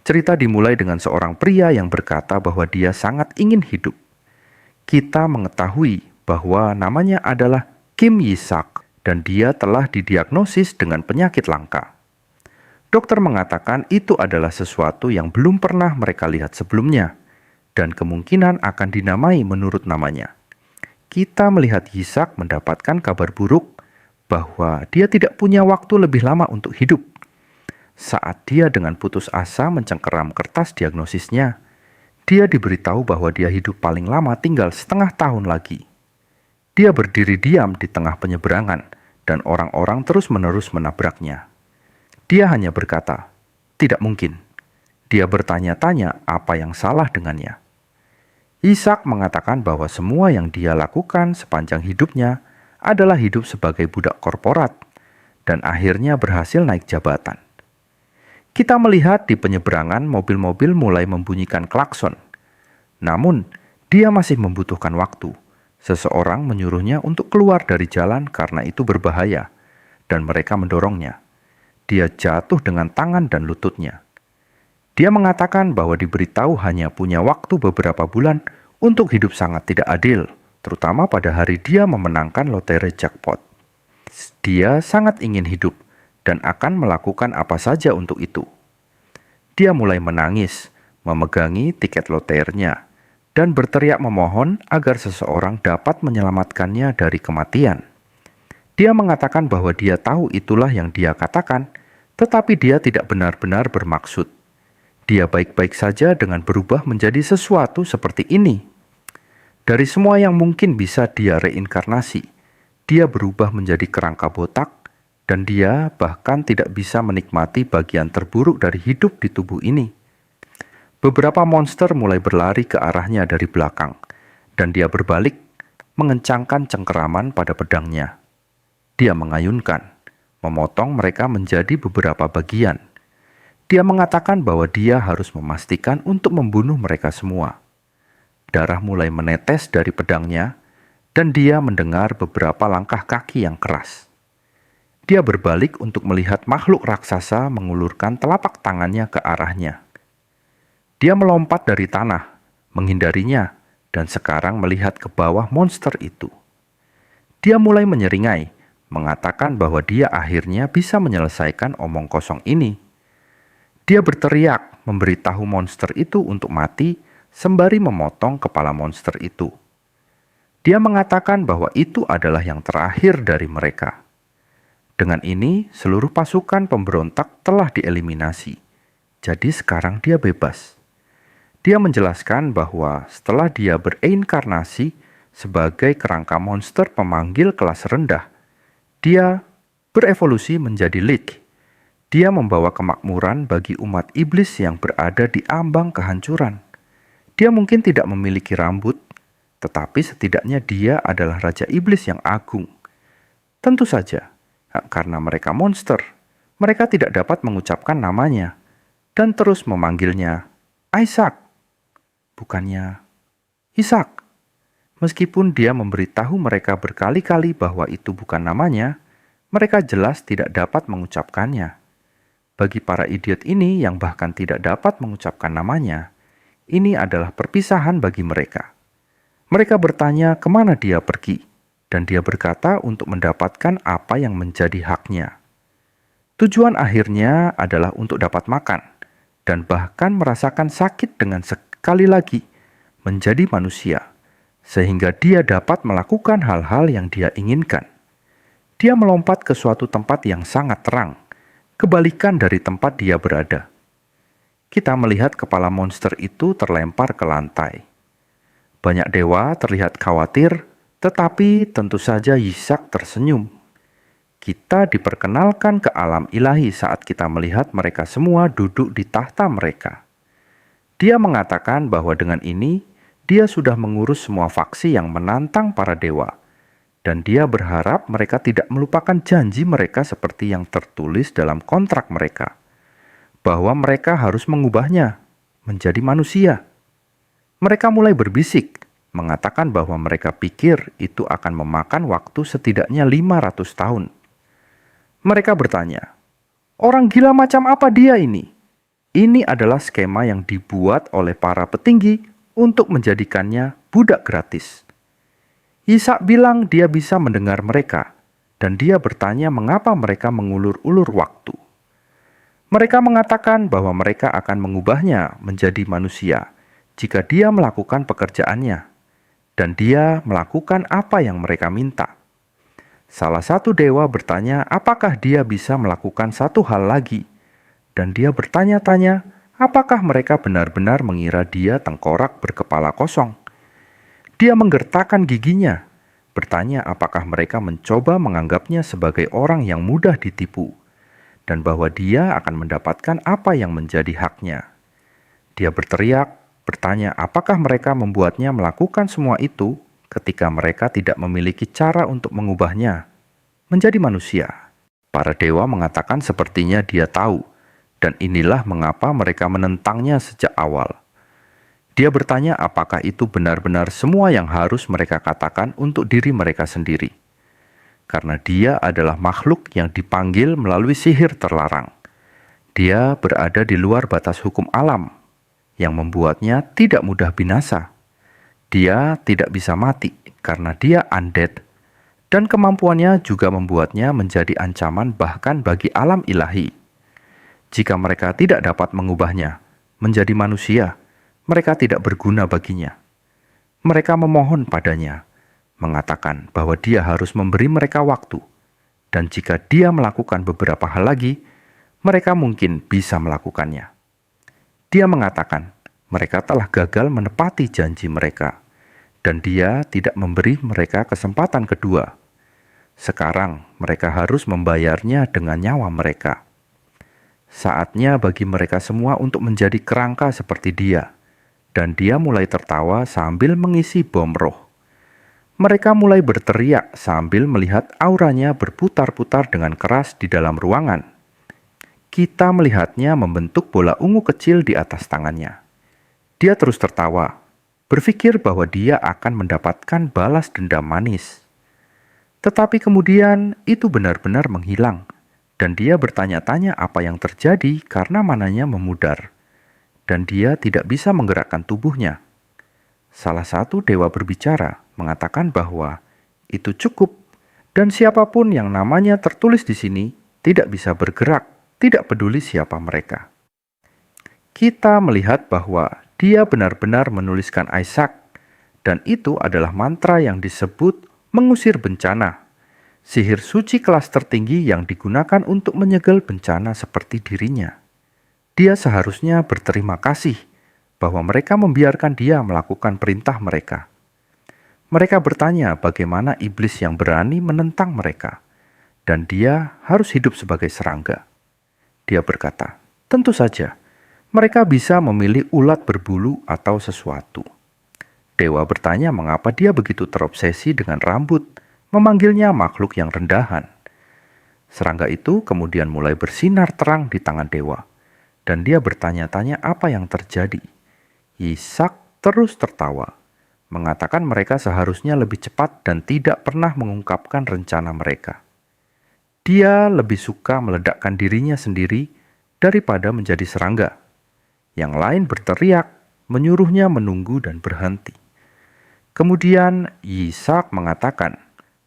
Cerita dimulai dengan seorang pria yang berkata bahwa dia sangat ingin hidup. Kita mengetahui bahwa namanya adalah Kim Yisak dan dia telah didiagnosis dengan penyakit langka. Dokter mengatakan itu adalah sesuatu yang belum pernah mereka lihat sebelumnya dan kemungkinan akan dinamai menurut namanya. Kita melihat Yisak mendapatkan kabar buruk bahwa dia tidak punya waktu lebih lama untuk hidup. Saat dia dengan putus asa mencengkeram kertas diagnosisnya, dia diberitahu bahwa dia hidup paling lama tinggal setengah tahun lagi. Dia berdiri diam di tengah penyeberangan dan orang-orang terus-menerus menabraknya. Dia hanya berkata, "Tidak mungkin." Dia bertanya-tanya apa yang salah dengannya. Ishak mengatakan bahwa semua yang dia lakukan sepanjang hidupnya adalah hidup sebagai budak korporat dan akhirnya berhasil naik jabatan. Kita melihat di penyeberangan mobil-mobil mulai membunyikan klakson. Namun, dia masih membutuhkan waktu. Seseorang menyuruhnya untuk keluar dari jalan karena itu berbahaya, dan mereka mendorongnya. Dia jatuh dengan tangan dan lututnya. Dia mengatakan bahwa diberitahu hanya punya waktu beberapa bulan untuk hidup sangat tidak adil, terutama pada hari dia memenangkan lotre jackpot. Dia sangat ingin hidup dan akan melakukan apa saja untuk itu. Dia mulai menangis, memegangi tiket loternya, dan berteriak memohon agar seseorang dapat menyelamatkannya dari kematian. Dia mengatakan bahwa dia tahu itulah yang dia katakan, tetapi dia tidak benar-benar bermaksud. Dia baik-baik saja dengan berubah menjadi sesuatu seperti ini. Dari semua yang mungkin bisa dia reinkarnasi, dia berubah menjadi kerangka botak, dan dia bahkan tidak bisa menikmati bagian terburuk dari hidup di tubuh ini. Beberapa monster mulai berlari ke arahnya dari belakang, dan dia berbalik, mengencangkan cengkeraman pada pedangnya. Dia mengayunkan, memotong mereka menjadi beberapa bagian. Dia mengatakan bahwa dia harus memastikan untuk membunuh mereka semua. Darah mulai menetes dari pedangnya, dan dia mendengar beberapa langkah kaki yang keras. Dia berbalik untuk melihat makhluk raksasa mengulurkan telapak tangannya ke arahnya. Dia melompat dari tanah, menghindarinya, dan sekarang melihat ke bawah monster itu. Dia mulai menyeringai, mengatakan bahwa dia akhirnya bisa menyelesaikan omong kosong ini. Dia berteriak, memberitahu monster itu untuk mati, sembari memotong kepala monster itu. Dia mengatakan bahwa itu adalah yang terakhir dari mereka. Dengan ini, seluruh pasukan pemberontak telah dieliminasi. Jadi sekarang dia bebas. Dia menjelaskan bahwa setelah dia bereinkarnasi sebagai kerangka monster pemanggil kelas rendah, dia berevolusi menjadi Lich. Dia membawa kemakmuran bagi umat iblis yang berada di ambang kehancuran. Dia mungkin tidak memiliki rambut, tetapi setidaknya dia adalah Raja Iblis yang agung. Tentu saja, karena mereka monster, mereka tidak dapat mengucapkan namanya, dan terus memanggilnya Isaac, bukannya Ishak. Meskipun dia memberitahu mereka berkali-kali bahwa itu bukan namanya, mereka jelas tidak dapat mengucapkannya. Bagi para idiot ini yang bahkan tidak dapat mengucapkan namanya, ini adalah perpisahan bagi mereka. Mereka bertanya kemana dia pergi, dan dia berkata untuk mendapatkan apa yang menjadi haknya. Tujuan akhirnya adalah untuk dapat makan, dan bahkan merasakan sakit dengan sekali lagi menjadi manusia, sehingga dia dapat melakukan hal-hal yang dia inginkan. Dia melompat ke suatu tempat yang sangat terang, kebalikan dari tempat dia berada. Kita melihat kepala monster itu terlempar ke lantai. Banyak dewa terlihat khawatir, tetapi tentu saja Yisak tersenyum. Kita diperkenalkan ke alam ilahi saat kita melihat mereka semua duduk di tahta mereka. Dia mengatakan bahwa dengan ini, dia sudah mengurus semua faksi yang menantang para dewa. Dan dia berharap mereka tidak melupakan janji mereka seperti yang tertulis dalam kontrak mereka. Bahwa mereka harus mengubahnya menjadi manusia. Mereka mulai berbisik, mengatakan bahwa mereka pikir itu akan memakan waktu setidaknya 500 tahun. Mereka bertanya, orang gila macam apa dia ini? Ini adalah skema yang dibuat oleh para petinggi untuk menjadikannya budak gratis. Ishak bilang dia bisa mendengar mereka, dan dia bertanya mengapa mereka mengulur-ulur waktu. Mereka mengatakan bahwa mereka akan mengubahnya menjadi manusia jika dia melakukan pekerjaannya, dan dia melakukan apa yang mereka minta. Salah satu dewa bertanya apakah dia bisa melakukan satu hal lagi, dan dia bertanya-tanya apakah mereka benar-benar mengira dia tengkorak berkepala kosong. Dia menggertakkan giginya, bertanya apakah mereka mencoba menganggapnya sebagai orang yang mudah ditipu, dan bahwa dia akan mendapatkan apa yang menjadi haknya. Dia berteriak, bertanya apakah mereka membuatnya melakukan semua itu ketika mereka tidak memiliki cara untuk mengubahnya menjadi manusia. Para dewa mengatakan sepertinya dia tahu, dan inilah mengapa mereka menentangnya sejak awal. Dia bertanya apakah itu benar-benar semua yang harus mereka katakan untuk diri mereka sendiri. Karena dia adalah makhluk yang dipanggil melalui sihir terlarang. Dia berada di luar batas hukum alam, yang membuatnya tidak mudah binasa. Dia tidak bisa mati karena dia undead, dan kemampuannya juga membuatnya menjadi ancaman bahkan bagi alam ilahi. Jika mereka tidak dapat mengubahnya menjadi manusia, mereka tidak berguna baginya. Mereka memohon padanya, mengatakan bahwa dia harus memberi mereka waktu, dan jika dia melakukan beberapa hal lagi, mereka mungkin bisa melakukannya. Dia mengatakan mereka telah gagal menepati janji mereka, dan dia tidak memberi mereka kesempatan kedua. Sekarang mereka harus membayarnya dengan nyawa mereka. Saatnya bagi mereka semua untuk menjadi kerangka seperti dia, dan dia mulai tertawa sambil mengisi bom roh. Mereka mulai berteriak sambil melihat auranya berputar-putar dengan keras di dalam ruangan. Kita melihatnya membentuk bola ungu kecil di atas tangannya. Dia terus tertawa, berpikir bahwa dia akan mendapatkan balas dendam manis. Tetapi kemudian itu benar-benar menghilang, dan dia bertanya-tanya apa yang terjadi karena mananya memudar, dan dia tidak bisa menggerakkan tubuhnya. Salah satu dewa berbicara, mengatakan bahwa itu cukup, dan siapapun yang namanya tertulis di sini tidak bisa bergerak, tidak peduli siapa mereka. Kita melihat bahwa dia benar-benar menuliskan Ishak, dan itu adalah mantra yang disebut mengusir bencana. Sihir suci kelas tertinggi yang digunakan untuk menyegel bencana seperti dirinya. Dia seharusnya berterima kasih bahwa mereka membiarkan dia melakukan perintah mereka. Mereka bertanya bagaimana iblis yang berani menentang mereka, dan dia harus hidup sebagai serangga. Dia berkata, tentu saja, mereka bisa memilih ulat berbulu atau sesuatu. Dewa bertanya mengapa dia begitu terobsesi dengan rambut, memanggilnya makhluk yang rendahan. Serangga itu kemudian mulai bersinar terang di tangan dewa, dan dia bertanya-tanya apa yang terjadi. Ishak terus tertawa, mengatakan mereka seharusnya lebih cepat dan tidak pernah mengungkapkan rencana mereka. Dia lebih suka meledakkan dirinya sendiri daripada menjadi serangga. Yang lain berteriak, menyuruhnya menunggu dan berhenti. Kemudian Ishak mengatakan,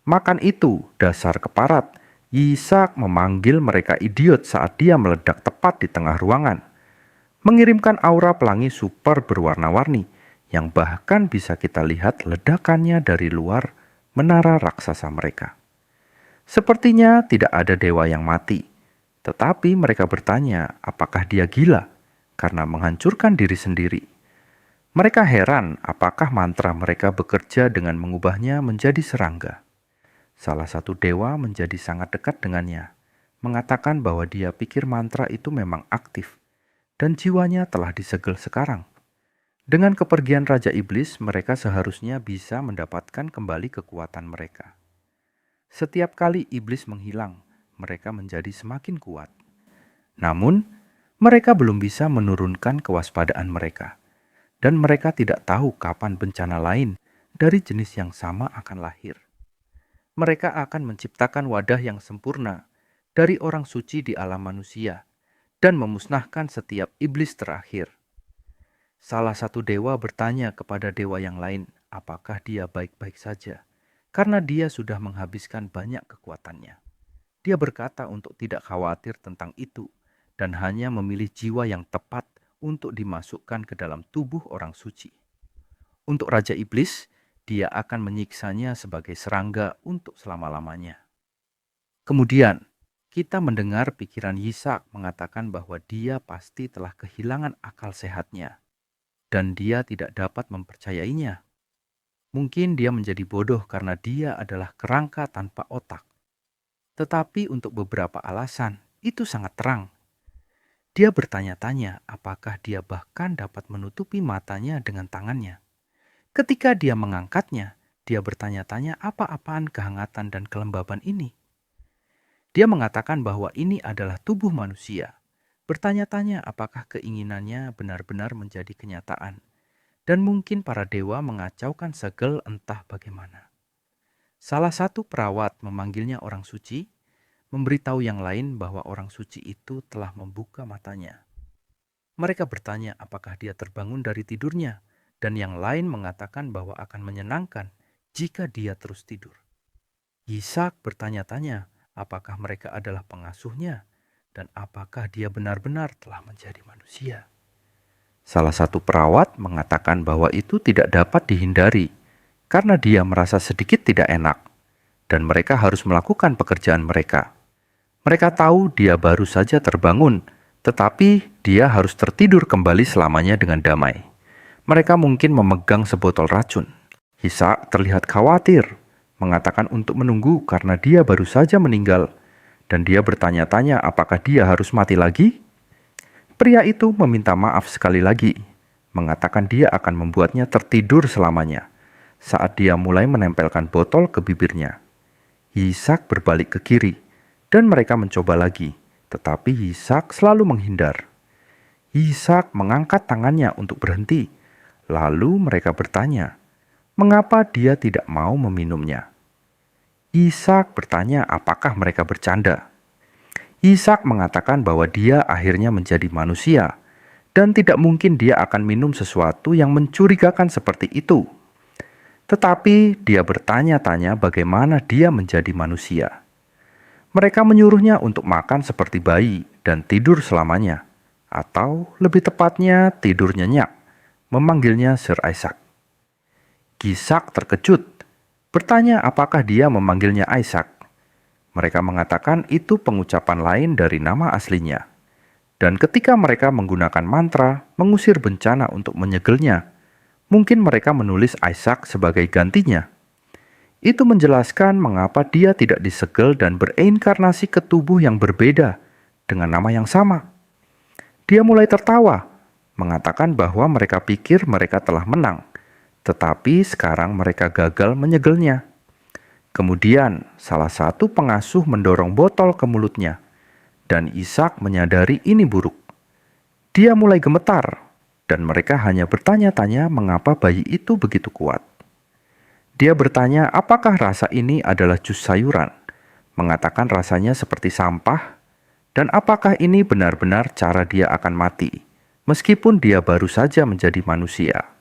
makan itu, dasar keparat. Ishak memanggil mereka idiot saat dia meledak tepat di tengah ruangan, mengirimkan aura pelangi super berwarna-warni, yang bahkan bisa kita lihat ledakannya dari luar menara raksasa mereka. Sepertinya tidak ada dewa yang mati, tetapi mereka bertanya apakah dia gila karena menghancurkan diri sendiri. Mereka heran apakah mantra mereka bekerja dengan mengubahnya menjadi serangga. Salah satu dewa menjadi sangat dekat dengannya, mengatakan bahwa dia pikir mantra itu memang aktif, dan jiwanya telah disegel sekarang. Dengan kepergian Raja Iblis, mereka seharusnya bisa mendapatkan kembali kekuatan mereka. Setiap kali iblis menghilang, mereka menjadi semakin kuat. Namun, mereka belum bisa menurunkan kewaspadaan mereka, dan mereka tidak tahu kapan bencana lain dari jenis yang sama akan lahir. Mereka akan menciptakan wadah yang sempurna dari orang suci di alam manusia, dan memusnahkan setiap iblis terakhir. Salah satu dewa bertanya kepada dewa yang lain, apakah dia baik-baik saja, karena dia sudah menghabiskan banyak kekuatannya. Dia berkata untuk tidak khawatir tentang itu, dan hanya memilih jiwa yang tepat untuk dimasukkan ke dalam tubuh orang suci. Untuk Raja Iblis, dia akan menyiksanya sebagai serangga untuk selama-lamanya. Kemudian, kita mendengar pikiran Yisak mengatakan bahwa dia pasti telah kehilangan akal sehatnya, dan dia tidak dapat mempercayainya. Mungkin dia menjadi bodoh karena dia adalah kerangka tanpa otak. Tetapi untuk beberapa alasan, itu sangat terang. Dia bertanya-tanya apakah dia bahkan dapat menutupi matanya dengan tangannya. Ketika dia mengangkatnya, dia bertanya-tanya apa-apaan kehangatan dan kelembaban ini. Dia mengatakan bahwa ini adalah tubuh manusia. Bertanya-tanya apakah keinginannya benar-benar menjadi kenyataan. Dan mungkin para dewa mengacaukan segel entah bagaimana. Salah satu perawat memanggilnya orang suci, memberitahu yang lain bahwa orang suci itu telah membuka matanya. Mereka bertanya apakah dia terbangun dari tidurnya, dan yang lain mengatakan bahwa akan menyenangkan jika dia terus tidur. Yisak bertanya-tanya apakah mereka adalah pengasuhnya, dan apakah dia benar-benar telah menjadi manusia. Salah satu perawat mengatakan bahwa itu tidak dapat dihindari, karena dia merasa sedikit tidak enak, dan mereka harus melakukan pekerjaan mereka. Mereka tahu dia baru saja terbangun, tetapi dia harus tertidur kembali selamanya dengan damai. Mereka mungkin memegang sebotol racun. Yisak terlihat khawatir, mengatakan untuk menunggu karena dia baru saja meninggal, dan dia bertanya-tanya apakah dia harus mati lagi? Pria itu meminta maaf sekali lagi, mengatakan dia akan membuatnya tertidur selamanya saat dia mulai menempelkan botol ke bibirnya. Yisak berbalik ke kiri, dan mereka mencoba lagi, tetapi Yisak selalu menghindar. Yisak mengangkat tangannya untuk berhenti, lalu mereka bertanya, mengapa dia tidak mau meminumnya? Yisak bertanya apakah mereka bercanda. Yisak mengatakan bahwa dia akhirnya menjadi manusia, dan tidak mungkin dia akan minum sesuatu yang mencurigakan seperti itu. Tetapi dia bertanya-tanya bagaimana dia menjadi manusia. Mereka menyuruhnya untuk makan seperti bayi dan tidur selamanya, atau lebih tepatnya tidur nyenyak, memanggilnya Sir Isaac. Yisak terkejut, bertanya apakah dia memanggilnya Isaac. Mereka mengatakan itu pengucapan lain dari nama aslinya. Dan ketika mereka menggunakan mantra mengusir bencana untuk menyegelnya, mungkin mereka menulis Isaac sebagai gantinya. Itu menjelaskan mengapa dia tidak disegel dan bereinkarnasi ke tubuh yang berbeda dengan nama yang sama. Dia mulai tertawa, mengatakan bahwa mereka pikir mereka telah menang, tetapi sekarang mereka gagal menyegelnya. Kemudian, salah satu pengasuh mendorong botol ke mulutnya, dan Ishak menyadari ini buruk. Dia mulai gemetar, dan mereka hanya bertanya-tanya mengapa bayi itu begitu kuat. Dia bertanya apakah rasa ini adalah jus sayuran, mengatakan rasanya seperti sampah, dan apakah ini benar-benar cara dia akan mati, meskipun dia baru saja menjadi manusia.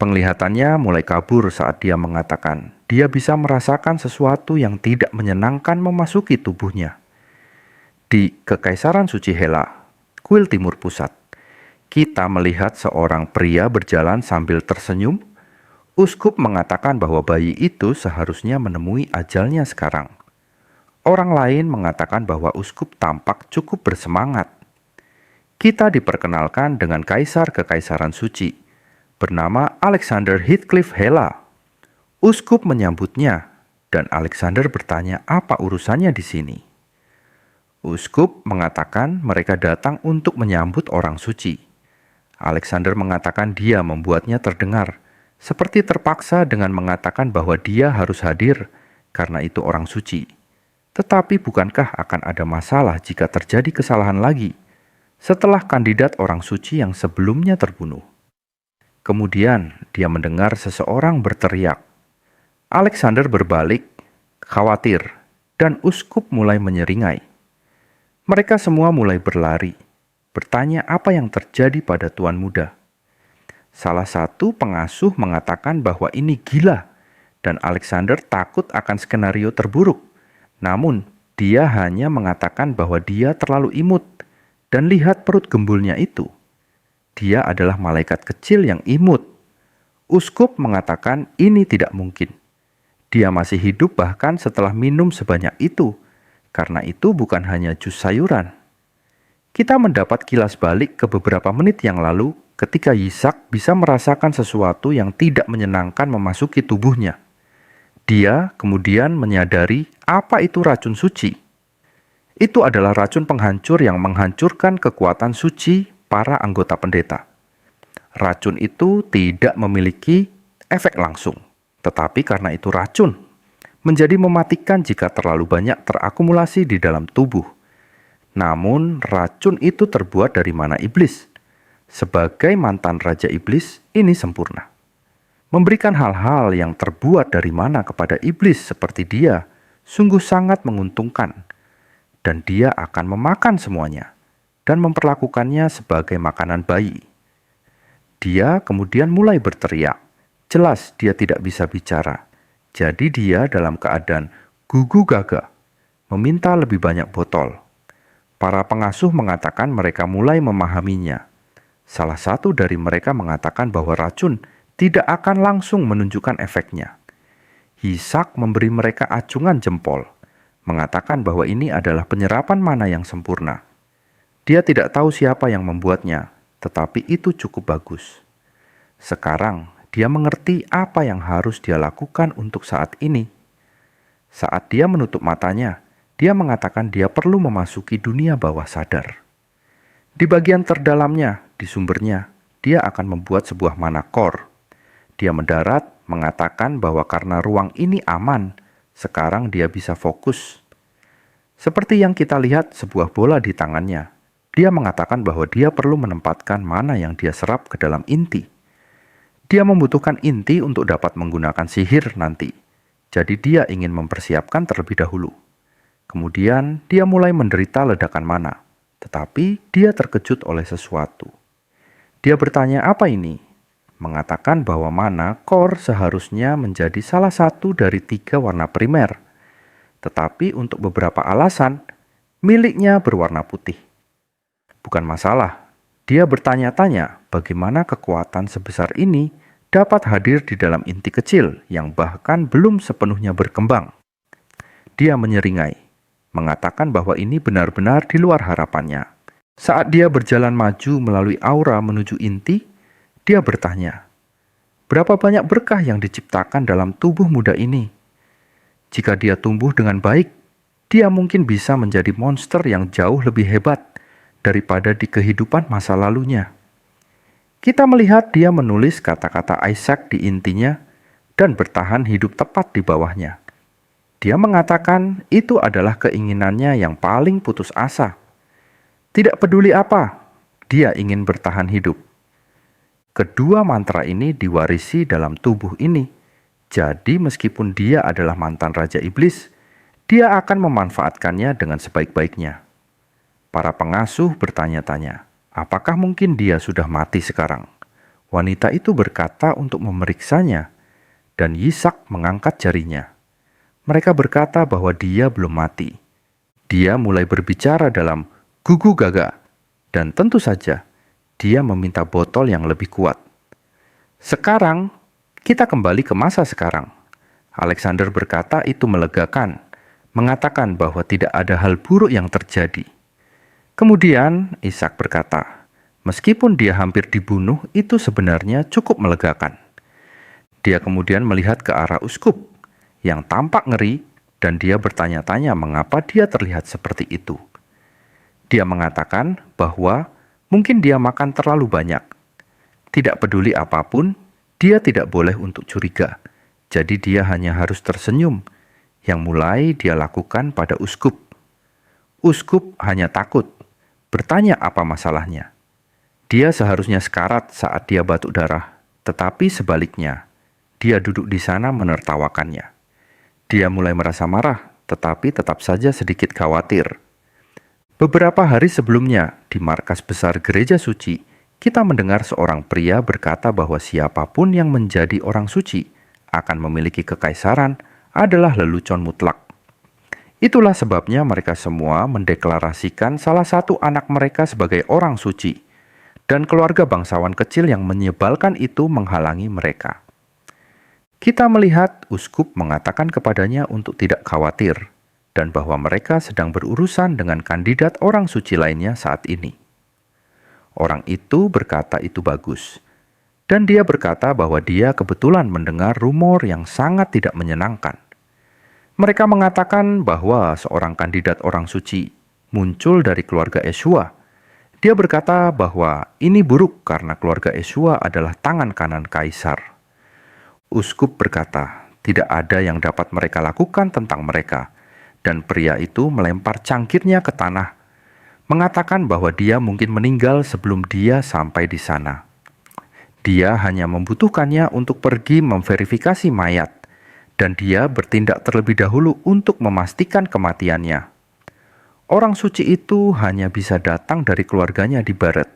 Penglihatannya mulai kabur saat dia mengatakan dia bisa merasakan sesuatu yang tidak menyenangkan memasuki tubuhnya. Di Kekaisaran Suci Hela, kuil Timur Pusat, kita melihat seorang pria berjalan sambil tersenyum. Uskup mengatakan bahwa bayi itu seharusnya menemui ajalnya sekarang. Orang lain mengatakan bahwa uskup tampak cukup bersemangat. Kita diperkenalkan dengan Kaisar Kekaisaran Suci, bernama Alexander Heathcliff Hela. Uskup menyambutnya, dan Alexander bertanya apa urusannya di sini. Uskup mengatakan mereka datang untuk menyambut orang suci. Alexander mengatakan dia membuatnya terdengar, seperti terpaksa dengan mengatakan bahwa dia harus hadir karena itu orang suci. Tetapi bukankah akan ada masalah jika terjadi kesalahan lagi setelah kandidat orang suci yang sebelumnya terbunuh? Kemudian dia mendengar seseorang berteriak. Alexander berbalik, khawatir, dan uskup mulai menyeringai. Mereka semua mulai berlari, bertanya apa yang terjadi pada tuan muda. Salah satu pengasuh mengatakan bahwa ini gila dan Alexander takut akan skenario terburuk. Namun, dia hanya mengatakan bahwa dia terlalu imut dan lihat perut gembulnya itu. Dia adalah malaikat kecil yang imut. Uskup mengatakan ini tidak mungkin. Dia masih hidup bahkan setelah minum sebanyak itu. Karena itu bukan hanya jus sayuran. Kita mendapat kilas balik ke beberapa menit yang lalu ketika Yitzhak bisa merasakan sesuatu yang tidak menyenangkan memasuki tubuhnya. Dia kemudian menyadari apa itu racun suci. Itu adalah racun penghancur yang menghancurkan kekuatan suci para anggota pendeta. Racun itu tidak memiliki efek langsung, tetapi karena itu racun, menjadi mematikan jika terlalu banyak terakumulasi di dalam tubuh. Namun, racun itu terbuat dari mana iblis. Sebagai mantan Raja Iblis, ini sempurna. Memberikan hal-hal yang terbuat dari mana kepada iblis seperti dia, sungguh sangat menguntungkan. Dan dia akan memakan semuanya, dan memperlakukannya sebagai makanan bayi. Dia kemudian mulai berteriak. Jelas dia tidak bisa bicara. Jadi dia dalam keadaan gugu gaga, meminta lebih banyak botol. Para pengasuh mengatakan mereka mulai memahaminya. Salah satu dari mereka mengatakan bahwa racun tidak akan langsung menunjukkan efeknya. Yitzhak memberi mereka acungan jempol, mengatakan bahwa ini adalah penyerapan mana yang sempurna. Dia tidak tahu siapa yang membuatnya, tetapi itu cukup bagus. Sekarang, dia mengerti apa yang harus dia lakukan untuk saat ini. Saat dia menutup matanya, dia mengatakan dia perlu memasuki dunia bawah sadar. Di bagian terdalamnya, di sumbernya, dia akan membuat sebuah mana core. Dia mendarat, mengatakan bahwa karena ruang ini aman, sekarang dia bisa fokus. Seperti yang kita lihat sebuah bola di tangannya, dia mengatakan bahwa dia perlu menempatkan mana yang dia serap ke dalam inti. Dia membutuhkan inti untuk dapat menggunakan sihir nanti. Jadi dia ingin mempersiapkan terlebih dahulu. Kemudian dia mulai menderita ledakan mana. Tetapi dia terkejut oleh sesuatu. Dia bertanya apa ini? Mengatakan bahwa mana core seharusnya menjadi salah satu dari 3 warna primer. Tetapi untuk beberapa alasan, miliknya berwarna putih. Bukan masalah. Dia bertanya-tanya bagaimana kekuatan sebesar ini dapat hadir di dalam inti kecil yang bahkan belum sepenuhnya berkembang. Dia menyeringai, mengatakan bahwa ini benar-benar di luar harapannya. Saat dia berjalan maju melalui aura menuju inti, dia bertanya, berapa banyak berkah yang diciptakan dalam tubuh muda ini? Jika dia tumbuh dengan baik, dia mungkin bisa menjadi monster yang jauh lebih hebat daripada di kehidupan masa lalunya. Kita melihat dia menulis kata-kata Isaac di intinya dan bertahan hidup tepat di bawahnya. Dia mengatakan itu adalah keinginannya yang paling putus asa. Tidak peduli apa, dia ingin bertahan hidup. Kedua mantra ini diwarisi dalam tubuh ini. Jadi meskipun dia adalah mantan Raja Iblis, dia akan memanfaatkannya dengan sebaik-baiknya. Para pengasuh bertanya-tanya, apakah mungkin dia sudah mati sekarang? Wanita itu berkata untuk memeriksanya, dan Yitzhak mengangkat jarinya. Mereka berkata bahwa dia belum mati. Dia mulai berbicara dalam gugu gaga, dan tentu saja dia meminta botol yang lebih kuat. Sekarang, kita kembali ke masa sekarang. Alexander berkata itu melegakan, mengatakan bahwa tidak ada hal buruk yang terjadi. Kemudian Ishak berkata, meskipun dia hampir dibunuh, itu sebenarnya cukup melegakan. Dia kemudian melihat ke arah uskup, yang tampak ngeri, dan dia bertanya-tanya mengapa dia terlihat seperti itu. Dia mengatakan bahwa mungkin dia makan terlalu banyak. Tidak peduli apapun, dia tidak boleh untuk curiga. Jadi dia hanya harus tersenyum, yang mulai dia lakukan pada uskup. Uskup hanya takut, bertanya apa masalahnya. Dia seharusnya sekarat saat dia batuk darah, tetapi sebaliknya, dia duduk di sana menertawakannya. Dia mulai merasa marah, tetapi tetap saja sedikit khawatir. Beberapa hari sebelumnya, di markas besar gereja suci, kita mendengar seorang pria berkata bahwa siapapun yang menjadi orang suci akan memiliki kekaisaran adalah lelucon mutlak. Itulah sebabnya mereka semua mendeklarasikan salah satu anak mereka sebagai orang suci, dan keluarga bangsawan kecil yang menyebalkan itu menghalangi mereka. Kita melihat uskup mengatakan kepadanya untuk tidak khawatir, dan bahwa mereka sedang berurusan dengan kandidat orang suci lainnya saat ini. Orang itu berkata itu bagus, dan dia berkata bahwa dia kebetulan mendengar rumor yang sangat tidak menyenangkan. Mereka mengatakan bahwa seorang kandidat orang suci muncul dari keluarga Yesua. Dia berkata bahwa ini buruk karena keluarga Yesua adalah tangan kanan kaisar. Uskup berkata, tidak ada yang dapat mereka lakukan tentang mereka, dan pria itu melempar cangkirnya ke tanah, mengatakan bahwa dia mungkin meninggal sebelum dia sampai di sana. Dia hanya membutuhkannya untuk pergi memverifikasi mayat, dan dia bertindak terlebih dahulu untuk memastikan kematiannya. Orang suci itu hanya bisa datang dari keluarganya di Baret.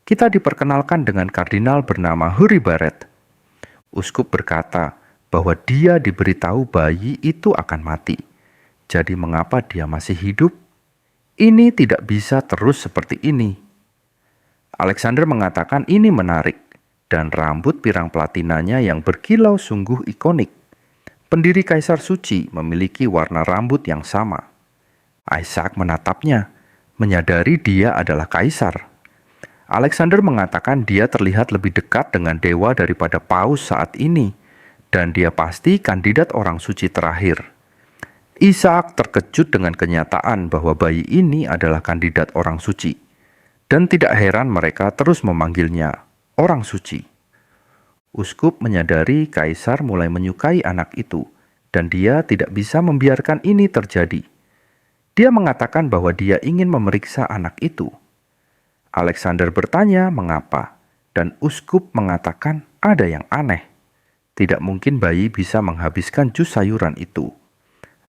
Kita diperkenalkan dengan kardinal bernama Huri Baret. Uskup berkata bahwa dia diberitahu bayi itu akan mati. Jadi mengapa dia masih hidup? Ini tidak bisa terus seperti ini. Alexander mengatakan ini menarik, dan rambut pirang platinanya yang berkilau sungguh ikonik. Pendiri Kaisar Suci memiliki warna rambut yang sama. Isaac menatapnya, menyadari dia adalah kaisar. Alexander mengatakan dia terlihat lebih dekat dengan dewa daripada paus saat ini, dan dia pasti kandidat orang suci terakhir. Isaac terkejut dengan kenyataan bahwa bayi ini adalah kandidat orang suci, dan tidak heran mereka terus memanggilnya orang suci. Uskup menyadari kaisar mulai menyukai anak itu, dan dia tidak bisa membiarkan ini terjadi. Dia mengatakan bahwa dia ingin memeriksa anak itu. Alexander bertanya mengapa, dan uskup mengatakan ada yang aneh. Tidak mungkin bayi bisa menghabiskan jus sayuran itu.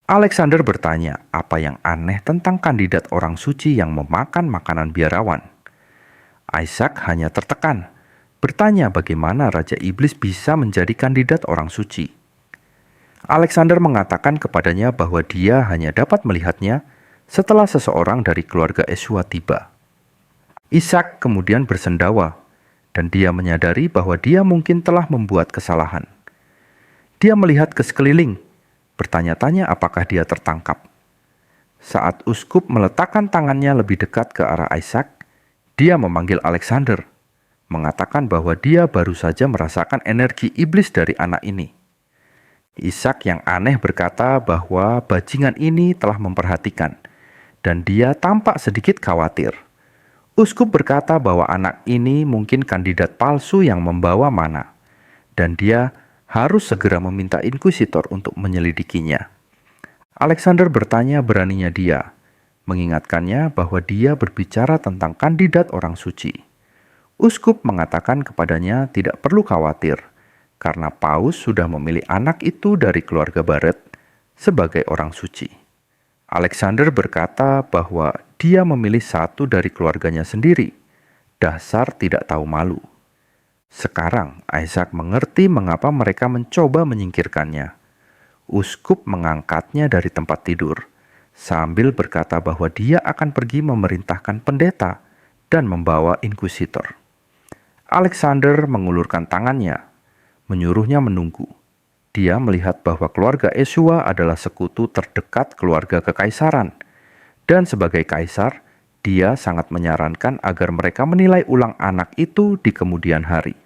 Alexander bertanya apa yang aneh tentang kandidat orang suci yang memakan makanan biarawan. Isaac hanya tertekan, bertanya bagaimana Raja Iblis bisa menjadi kandidat orang suci. Alexander mengatakan kepadanya bahwa dia hanya dapat melihatnya setelah seseorang dari keluarga Yesua tiba. Ishak kemudian bersendawa, dan dia menyadari bahwa dia mungkin telah membuat kesalahan. Dia melihat ke sekeliling, bertanya-tanya apakah dia tertangkap. Saat uskup meletakkan tangannya lebih dekat ke arah Ishak, dia memanggil Alexander, mengatakan bahwa dia baru saja merasakan energi iblis dari anak ini. Ishak yang aneh berkata bahwa bajingan ini telah memperhatikan, dan dia tampak sedikit khawatir. Uskup berkata bahwa anak ini mungkin kandidat palsu yang membawa mana, dan dia harus segera meminta inkuisitor untuk menyelidikinya. Alexander bertanya beraninya dia, mengingatkannya bahwa dia berbicara tentang kandidat orang suci. Uskup mengatakan kepadanya tidak perlu khawatir, karena paus sudah memilih anak itu dari keluarga Baret sebagai orang suci. Alexander berkata bahwa dia memilih satu dari keluarganya sendiri. Dasar tidak tahu malu. Sekarang Isaac mengerti mengapa mereka mencoba menyingkirkannya. Uskup mengangkatnya dari tempat tidur, sambil berkata bahwa dia akan pergi memerintahkan pendeta dan membawa inkuisitor. Alexander mengulurkan tangannya, menyuruhnya menunggu. Dia melihat bahwa keluarga Yesua adalah sekutu terdekat keluarga kekaisaran, dan sebagai kaisar, dia sangat menyarankan agar mereka menilai ulang anak itu di kemudian hari.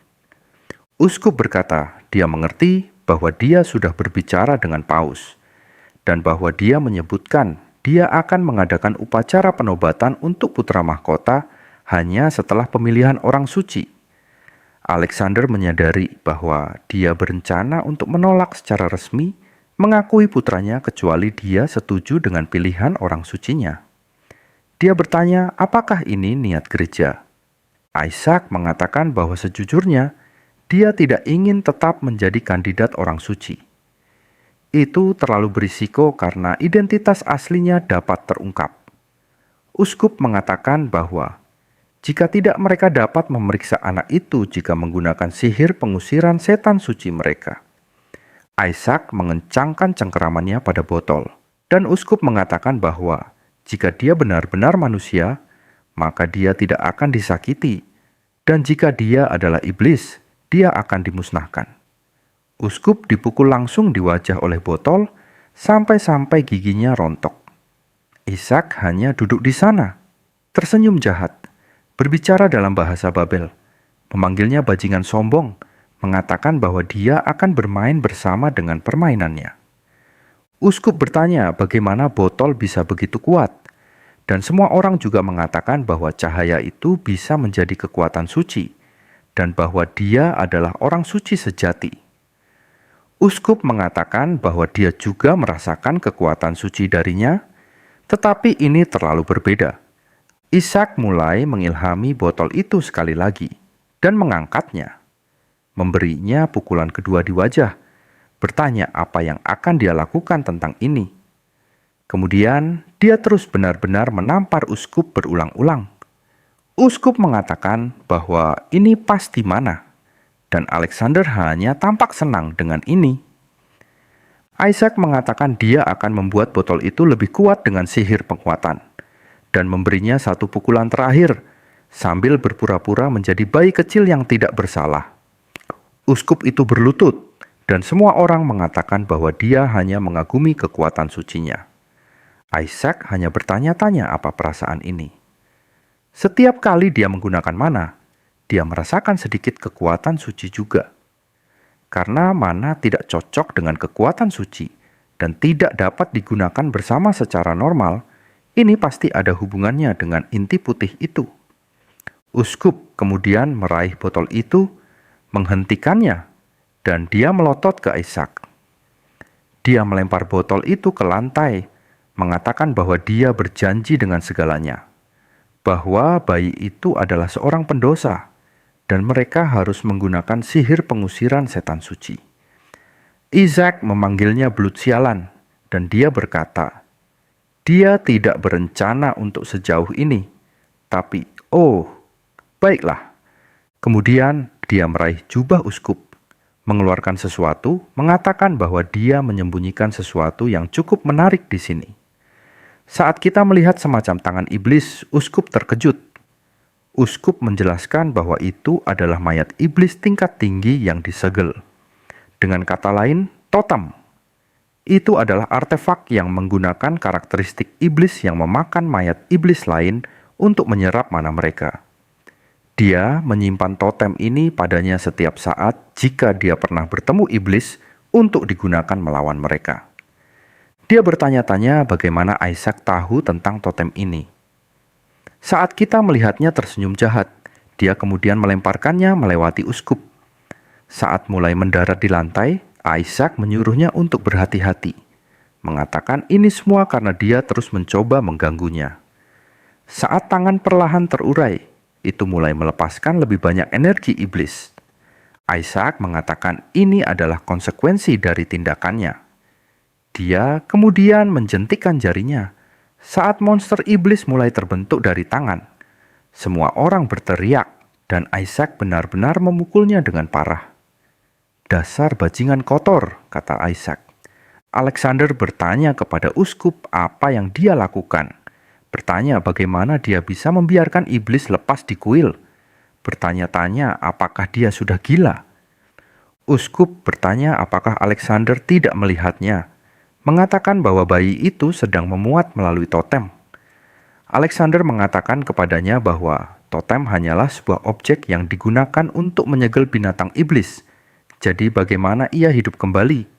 Uskup berkata, dia mengerti bahwa dia sudah berbicara dengan paus, dan bahwa dia menyebutkan dia akan mengadakan upacara penobatan untuk putra mahkota hanya setelah pemilihan orang suci. Alexander menyadari bahwa dia berencana untuk menolak secara resmi mengakui putranya kecuali dia setuju dengan pilihan orang sucinya. Dia bertanya, apakah ini niat gereja? Isaac mengatakan bahwa sejujurnya dia tidak ingin tetap menjadi kandidat orang suci. Itu terlalu berisiko karena identitas aslinya dapat terungkap. Uskup mengatakan bahwa jika tidak mereka dapat memeriksa anak itu jika menggunakan sihir pengusiran setan suci mereka. Isaac mengencangkan cengkeramannya pada botol, dan uskup mengatakan bahwa jika dia benar-benar manusia, maka dia tidak akan disakiti, dan jika dia adalah iblis, dia akan dimusnahkan. Uskup dipukul langsung di wajah oleh botol sampai-sampai giginya rontok. Isaac hanya duduk di sana, tersenyum jahat, berbicara dalam bahasa Babel, memanggilnya bajingan sombong, mengatakan bahwa dia akan bermain bersama dengan permainannya. Uskup bertanya bagaimana botol bisa begitu kuat, dan semua orang juga mengatakan bahwa cahaya itu bisa menjadi kekuatan suci, dan bahwa dia adalah orang suci sejati. Uskup mengatakan bahwa dia juga merasakan kekuatan suci darinya, tetapi ini terlalu berbeda. Isaac mulai mengilhami botol itu sekali lagi dan mengangkatnya, memberinya pukulan kedua di wajah, bertanya apa yang akan dia lakukan tentang ini. Kemudian dia terus benar-benar menampar uskup berulang-ulang. Uskup mengatakan bahwa ini pasti mana, dan Alexander hanya tampak senang dengan ini. Isaac mengatakan dia akan membuat botol itu lebih kuat dengan sihir penguatan, dan memberinya satu pukulan terakhir, sambil berpura-pura menjadi bayi kecil yang tidak bersalah. Uskup itu berlutut, dan semua orang mengatakan bahwa dia hanya mengagumi kekuatan sucinya. Isaac hanya bertanya-tanya apa perasaan ini. Setiap kali dia menggunakan mana, dia merasakan sedikit kekuatan suci juga. Karena mana tidak cocok dengan kekuatan suci dan tidak dapat digunakan bersama secara normal, ini pasti ada hubungannya dengan inti putih itu. Uskup kemudian meraih botol itu, menghentikannya, dan dia melotot ke Isaac. Dia melempar botol itu ke lantai, mengatakan bahwa dia berjanji dengan segalanya, bahwa bayi itu adalah seorang pendosa, dan mereka harus menggunakan sihir pengusiran setan suci. Isaac memanggilnya belut sialan, dan dia berkata, dia tidak berencana untuk sejauh ini, tapi, baiklah. Kemudian dia meraih jubah uskup, mengeluarkan sesuatu, mengatakan bahwa dia menyembunyikan sesuatu yang cukup menarik di sini. Saat kita melihat semacam tangan iblis, uskup terkejut. Uskup menjelaskan bahwa itu adalah mayat iblis tingkat tinggi yang disegel. Dengan kata lain, totem. Itu adalah artefak yang menggunakan karakteristik iblis yang memakan mayat iblis lain untuk menyerap mana mereka. Dia menyimpan totem ini padanya setiap saat jika dia pernah bertemu iblis untuk digunakan melawan mereka. Dia bertanya-tanya bagaimana Isaac tahu tentang totem ini. Saat kita melihatnya tersenyum jahat, dia kemudian melemparkannya melewati uskup. Saat mulai mendarat di lantai, Isaac menyuruhnya untuk berhati-hati, mengatakan ini semua karena dia terus mencoba mengganggunya. Saat tangan perlahan terurai, itu mulai melepaskan lebih banyak energi iblis. Isaac mengatakan ini adalah konsekuensi dari tindakannya. Dia kemudian menjentikkan jarinya. Saat monster iblis mulai terbentuk dari tangan, semua orang berteriak dan Isaac benar-benar memukulnya dengan parah. Dasar bajingan kotor, kata Isaac. Alexander bertanya kepada uskup apa yang dia lakukan. Bertanya bagaimana dia bisa membiarkan iblis lepas di kuil. Bertanya-tanya apakah dia sudah gila. Uskup bertanya apakah Alexander tidak melihatnya, mengatakan bahwa bayi itu sedang memuat melalui totem. Alexander mengatakan kepadanya bahwa totem hanyalah sebuah objek yang digunakan untuk menyegel binatang iblis. Jadi bagaimana ia hidup kembali?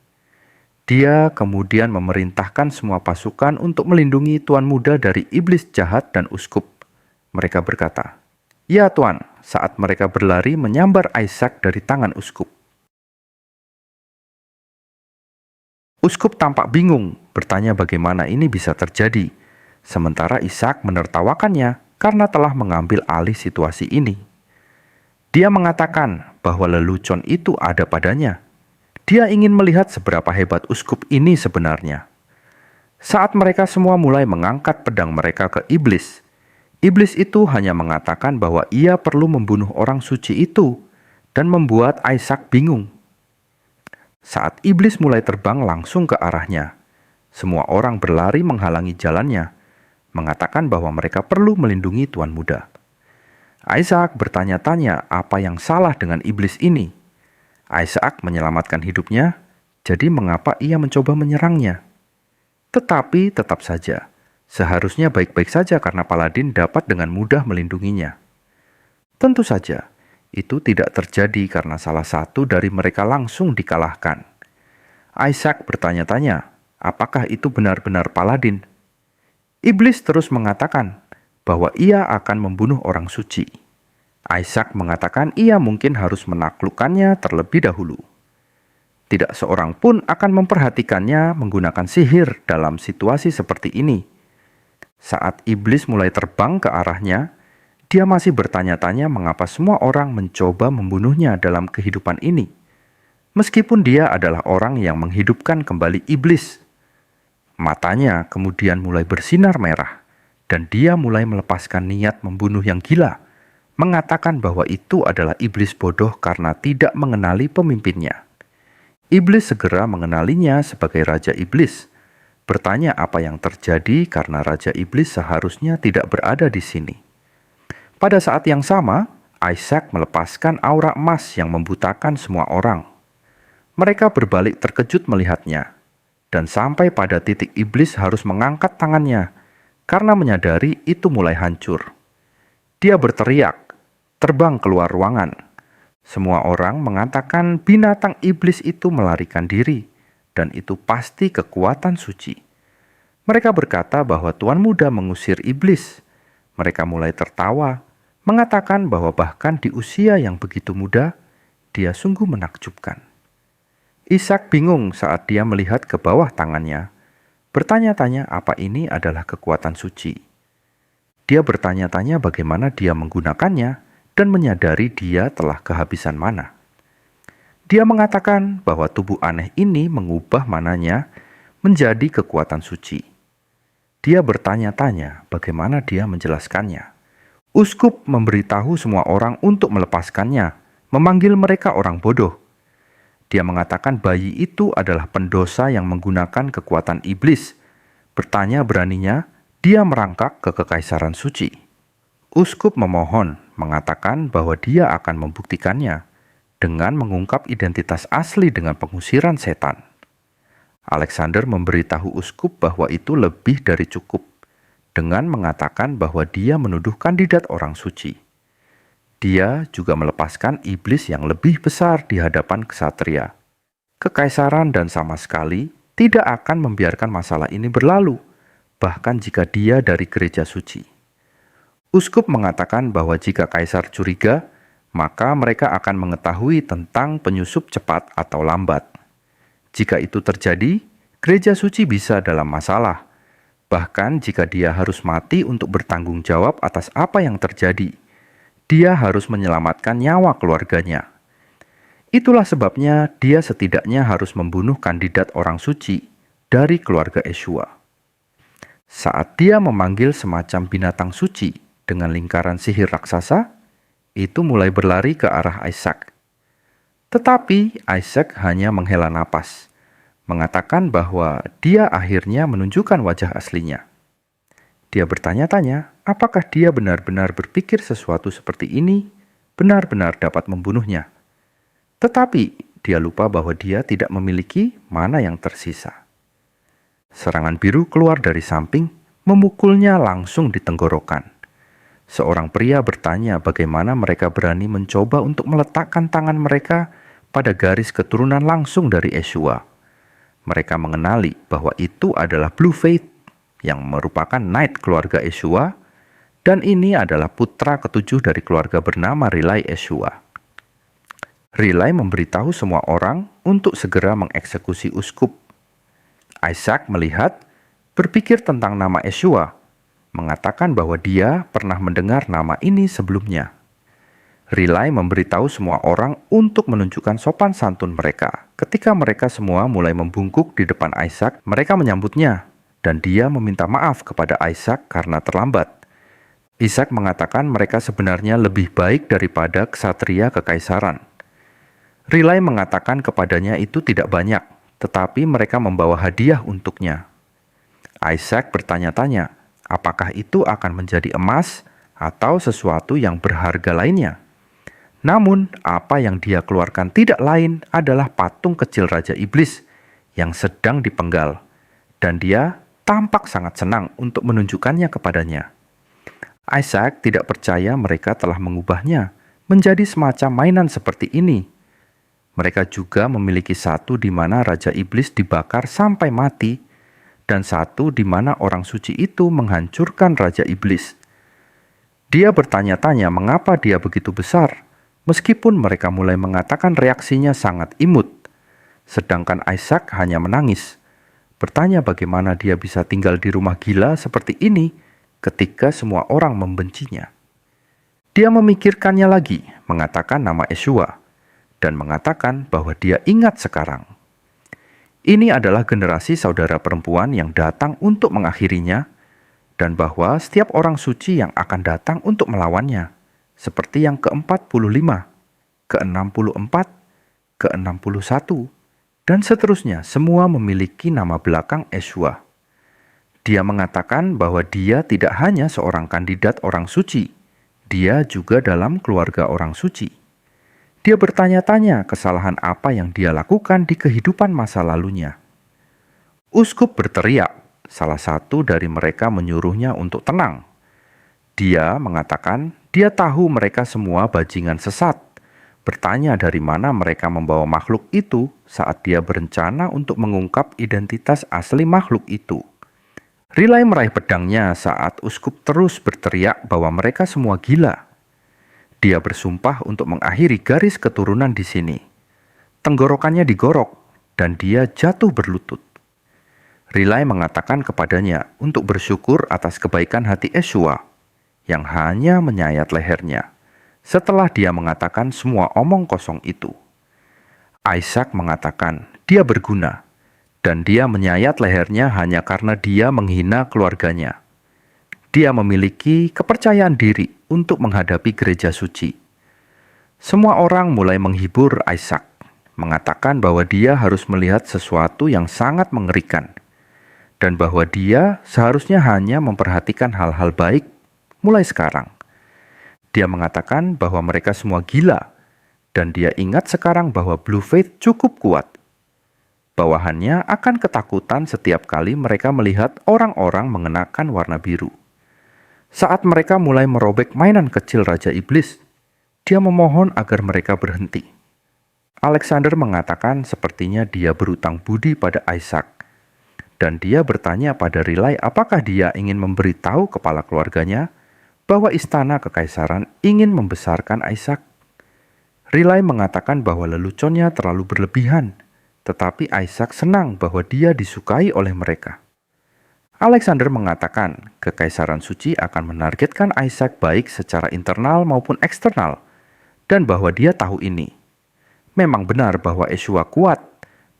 Dia kemudian memerintahkan semua pasukan untuk melindungi tuan muda dari iblis jahat dan uskup. Mereka berkata, "Ya Tuan," saat mereka berlari menyambar Isaac dari tangan uskup. Uskup tampak bingung, bertanya bagaimana ini bisa terjadi, sementara Isaac menertawakannya karena telah mengambil alih situasi ini. Dia mengatakan bahwa lelucon itu ada padanya. Dia ingin melihat seberapa hebat uskup ini sebenarnya. Saat mereka semua mulai mengangkat pedang mereka ke iblis, Iblis itu hanya mengatakan bahwa ia perlu membunuh orang suci itu dan membuat Ishak bingung. Saat iblis mulai terbang langsung ke arahnya, semua orang berlari menghalangi jalannya, mengatakan bahwa mereka perlu melindungi tuan muda. Ishak bertanya-tanya apa yang salah dengan iblis ini. Ishak menyelamatkan hidupnya, jadi mengapa ia mencoba menyerangnya? Tetapi tetap saja, seharusnya baik-baik saja karena Paladin dapat dengan mudah melindunginya. Tentu saja, itu tidak terjadi karena salah satu dari mereka langsung dikalahkan. Ishak bertanya-tanya, apakah itu benar-benar Paladin? Iblis terus mengatakan bahwa ia akan membunuh orang suci. Ishak mengatakan ia mungkin harus menaklukkannya terlebih dahulu. Tidak seorang pun akan memperhatikannya menggunakan sihir dalam situasi seperti ini. Saat iblis mulai terbang ke arahnya, dia masih bertanya-tanya mengapa semua orang mencoba membunuhnya dalam kehidupan ini. Meskipun dia adalah orang yang menghidupkan kembali iblis. Matanya kemudian mulai bersinar merah, dan dia mulai melepaskan niat membunuh yang gila, mengatakan bahwa itu adalah iblis bodoh karena tidak mengenali pemimpinnya. Iblis segera mengenalinya sebagai Raja Iblis, bertanya apa yang terjadi karena Raja Iblis seharusnya tidak berada di sini. Pada saat yang sama, Ishak melepaskan aura emas yang membutakan semua orang. Mereka berbalik terkejut melihatnya, dan sampai pada titik iblis harus mengangkat tangannya karena menyadari itu mulai hancur. Dia berteriak, terbang keluar ruangan. Semua orang mengatakan binatang iblis itu melarikan diri, dan itu pasti kekuatan suci. Mereka berkata bahwa Tuan Muda mengusir iblis. Mereka mulai tertawa, mengatakan bahwa bahkan di usia yang begitu muda, dia sungguh menakjubkan. Ishak bingung saat dia melihat ke bawah tangannya, bertanya-tanya apa ini adalah kekuatan suci. Dia bertanya-tanya bagaimana dia menggunakannya dan menyadari dia telah kehabisan mana. Dia mengatakan bahwa tubuh aneh ini mengubah mananya menjadi kekuatan suci. Dia bertanya-tanya bagaimana dia menjelaskannya. Uskup memberitahu semua orang untuk melepaskannya, memanggil mereka orang bodoh. Dia mengatakan bayi itu adalah pendosa yang menggunakan kekuatan iblis. Bertanya beraninya, dia merangkak ke Kekaisaran Suci. Uskup memohon, mengatakan bahwa dia akan membuktikannya dengan mengungkap identitas asli dengan pengusiran setan. Alexander memberitahu uskup bahwa itu lebih dari cukup, dengan mengatakan bahwa dia menuduh kandidat orang suci. Dia juga melepaskan iblis yang lebih besar di hadapan ksatria. Kekaisaran dan sama sekali tidak akan membiarkan masalah ini berlalu, bahkan jika dia dari gereja suci. Uskup mengatakan bahwa jika kaisar curiga, maka mereka akan mengetahui tentang penyusup cepat atau lambat. Jika itu terjadi, gereja suci bisa dalam masalah. Bahkan jika dia harus mati untuk bertanggung jawab atas apa yang terjadi, dia harus menyelamatkan nyawa keluarganya. Itulah sebabnya dia setidaknya harus membunuh kandidat orang suci dari keluarga Yeshua. Saat dia memanggil semacam binatang suci dengan lingkaran sihir raksasa, itu mulai berlari ke arah Ishak. Tetapi Ishak hanya menghela napas, mengatakan bahwa dia akhirnya menunjukkan wajah aslinya. Dia bertanya-tanya, apakah dia benar-benar berpikir sesuatu seperti ini benar-benar dapat membunuhnya. Tetapi dia lupa bahwa dia tidak memiliki mana yang tersisa. Serangan biru keluar dari samping, memukulnya langsung di tenggorokan. Seorang pria bertanya bagaimana mereka berani mencoba untuk meletakkan tangan mereka pada garis keturunan langsung dari Yeshua. Mereka mengenali bahwa itu adalah Blue Faith, yang merupakan Knight keluarga Yeshua, dan ini adalah putra ketujuh dari keluarga bernama Rilai Yeshua. Rilai memberitahu semua orang untuk segera mengeksekusi uskup. Ishak melihat, berpikir tentang nama Yeshua, mengatakan bahwa dia pernah mendengar nama ini sebelumnya. Rilai memberitahu semua orang untuk menunjukkan sopan santun mereka. Ketika mereka semua mulai membungkuk di depan Ishak, mereka menyambutnya, dan dia meminta maaf kepada Ishak karena terlambat. Ishak mengatakan mereka sebenarnya lebih baik daripada ksatria kekaisaran. Rilai mengatakan kepadanya itu tidak banyak, tetapi mereka membawa hadiah untuknya. Ishak bertanya-tanya, apakah itu akan menjadi emas atau sesuatu yang berharga lainnya? Namun, apa yang dia keluarkan tidak lain adalah patung kecil Raja Iblis yang sedang dipenggal, dan dia tampak sangat senang untuk menunjukkannya kepadanya. Ishak tidak percaya mereka telah mengubahnya menjadi semacam mainan seperti ini. Mereka juga memiliki satu di mana Raja Iblis dibakar sampai mati, dan satu di mana orang suci itu menghancurkan Raja Iblis. Dia bertanya-tanya mengapa dia begitu besar, meskipun mereka mulai mengatakan reaksinya sangat imut. Sedangkan Ishak hanya menangis, bertanya bagaimana dia bisa tinggal di rumah gila seperti ini ketika semua orang membencinya. Dia memikirkannya lagi, mengatakan nama Yeshua, dan mengatakan bahwa dia ingat sekarang. Ini adalah generasi saudara perempuan yang datang untuk mengakhirinya, dan bahwa setiap orang suci yang akan datang untuk melawannya, seperti yang ke-45, ke-64, ke-61, dan seterusnya, semua memiliki nama belakang Yeshua. Dia mengatakan bahwa dia tidak hanya seorang kandidat orang suci, dia juga dalam keluarga orang suci. Dia bertanya-tanya kesalahan apa yang dia lakukan di kehidupan masa lalunya. Uskup berteriak, salah satu dari mereka menyuruhnya untuk tenang. Dia mengatakan dia tahu mereka semua bajingan sesat, bertanya dari mana mereka membawa makhluk itu saat dia berencana untuk mengungkap identitas asli makhluk itu. Rilai meraih pedangnya saat uskup terus berteriak bahwa mereka semua gila. Dia bersumpah untuk mengakhiri garis keturunan di sini. Tenggorokannya digorok dan dia jatuh berlutut. Rilai mengatakan kepadanya untuk bersyukur atas kebaikan hati Yeshua yang hanya menyayat lehernya setelah dia mengatakan semua omong kosong itu. Ishak mengatakan dia berguna, dan dia menyayat lehernya hanya karena dia menghina keluarganya. Dia memiliki kepercayaan diri untuk menghadapi gereja suci. Semua orang mulai menghibur Ishak, mengatakan bahwa dia harus melihat sesuatu yang sangat mengerikan, dan bahwa dia seharusnya hanya memperhatikan hal-hal baik mulai sekarang. Dia mengatakan bahwa mereka semua gila, dan dia ingat sekarang bahwa Blue Faith cukup kuat. Bawahannya akan ketakutan setiap kali mereka melihat orang-orang mengenakan warna biru. Saat mereka mulai merobek mainan kecil Raja Iblis, dia memohon agar mereka berhenti. Alexander mengatakan sepertinya dia berutang budi pada Ishak, dan dia bertanya pada Rilai apakah dia ingin memberitahu kepala keluarganya bahwa istana kekaisaran ingin membesarkan Ishak. Rilai mengatakan bahwa leluconnya terlalu berlebihan, tetapi Ishak senang bahwa dia disukai oleh mereka. Alexander mengatakan kekaisaran suci akan menargetkan Ishak baik secara internal maupun eksternal, dan bahwa dia tahu ini. Memang benar bahwa Yeshua kuat,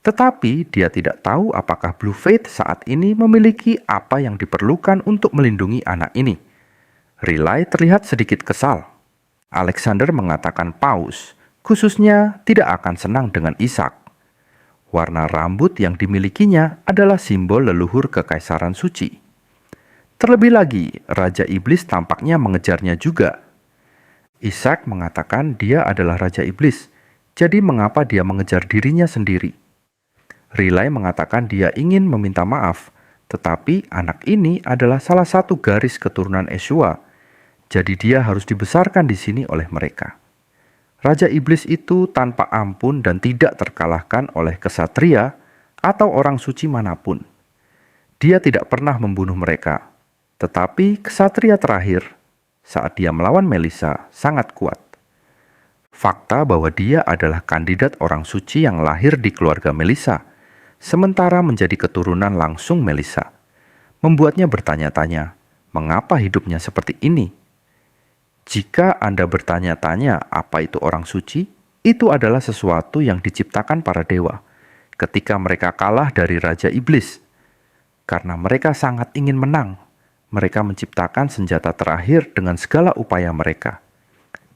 tetapi dia tidak tahu apakah Blue Faith saat ini memiliki apa yang diperlukan untuk melindungi anak ini. Rilai terlihat sedikit kesal. Alexander mengatakan Paus, khususnya tidak akan senang dengan Ishak. Warna rambut yang dimilikinya adalah simbol leluhur kekaisaran suci. Terlebih lagi, Raja Iblis tampaknya mengejarnya juga. Ishak mengatakan dia adalah Raja Iblis, jadi mengapa dia mengejar dirinya sendiri? Rilai mengatakan dia ingin meminta maaf, tetapi anak ini adalah salah satu garis keturunan Yeshua, jadi dia harus dibesarkan di sini oleh mereka. Raja Iblis itu tanpa ampun dan tidak terkalahkan oleh kesatria atau orang suci manapun. Dia tidak pernah membunuh mereka, tetapi kesatria terakhir saat dia melawan Melissa sangat kuat. Fakta bahwa dia adalah kandidat orang suci yang lahir di keluarga Melissa, sementara menjadi keturunan langsung Melissa, membuatnya bertanya-tanya, mengapa hidupnya seperti ini? Jika Anda bertanya-tanya apa itu orang suci, itu adalah sesuatu yang diciptakan para dewa ketika mereka kalah dari Raja Iblis. Karena mereka sangat ingin menang, mereka menciptakan senjata terakhir dengan segala upaya mereka.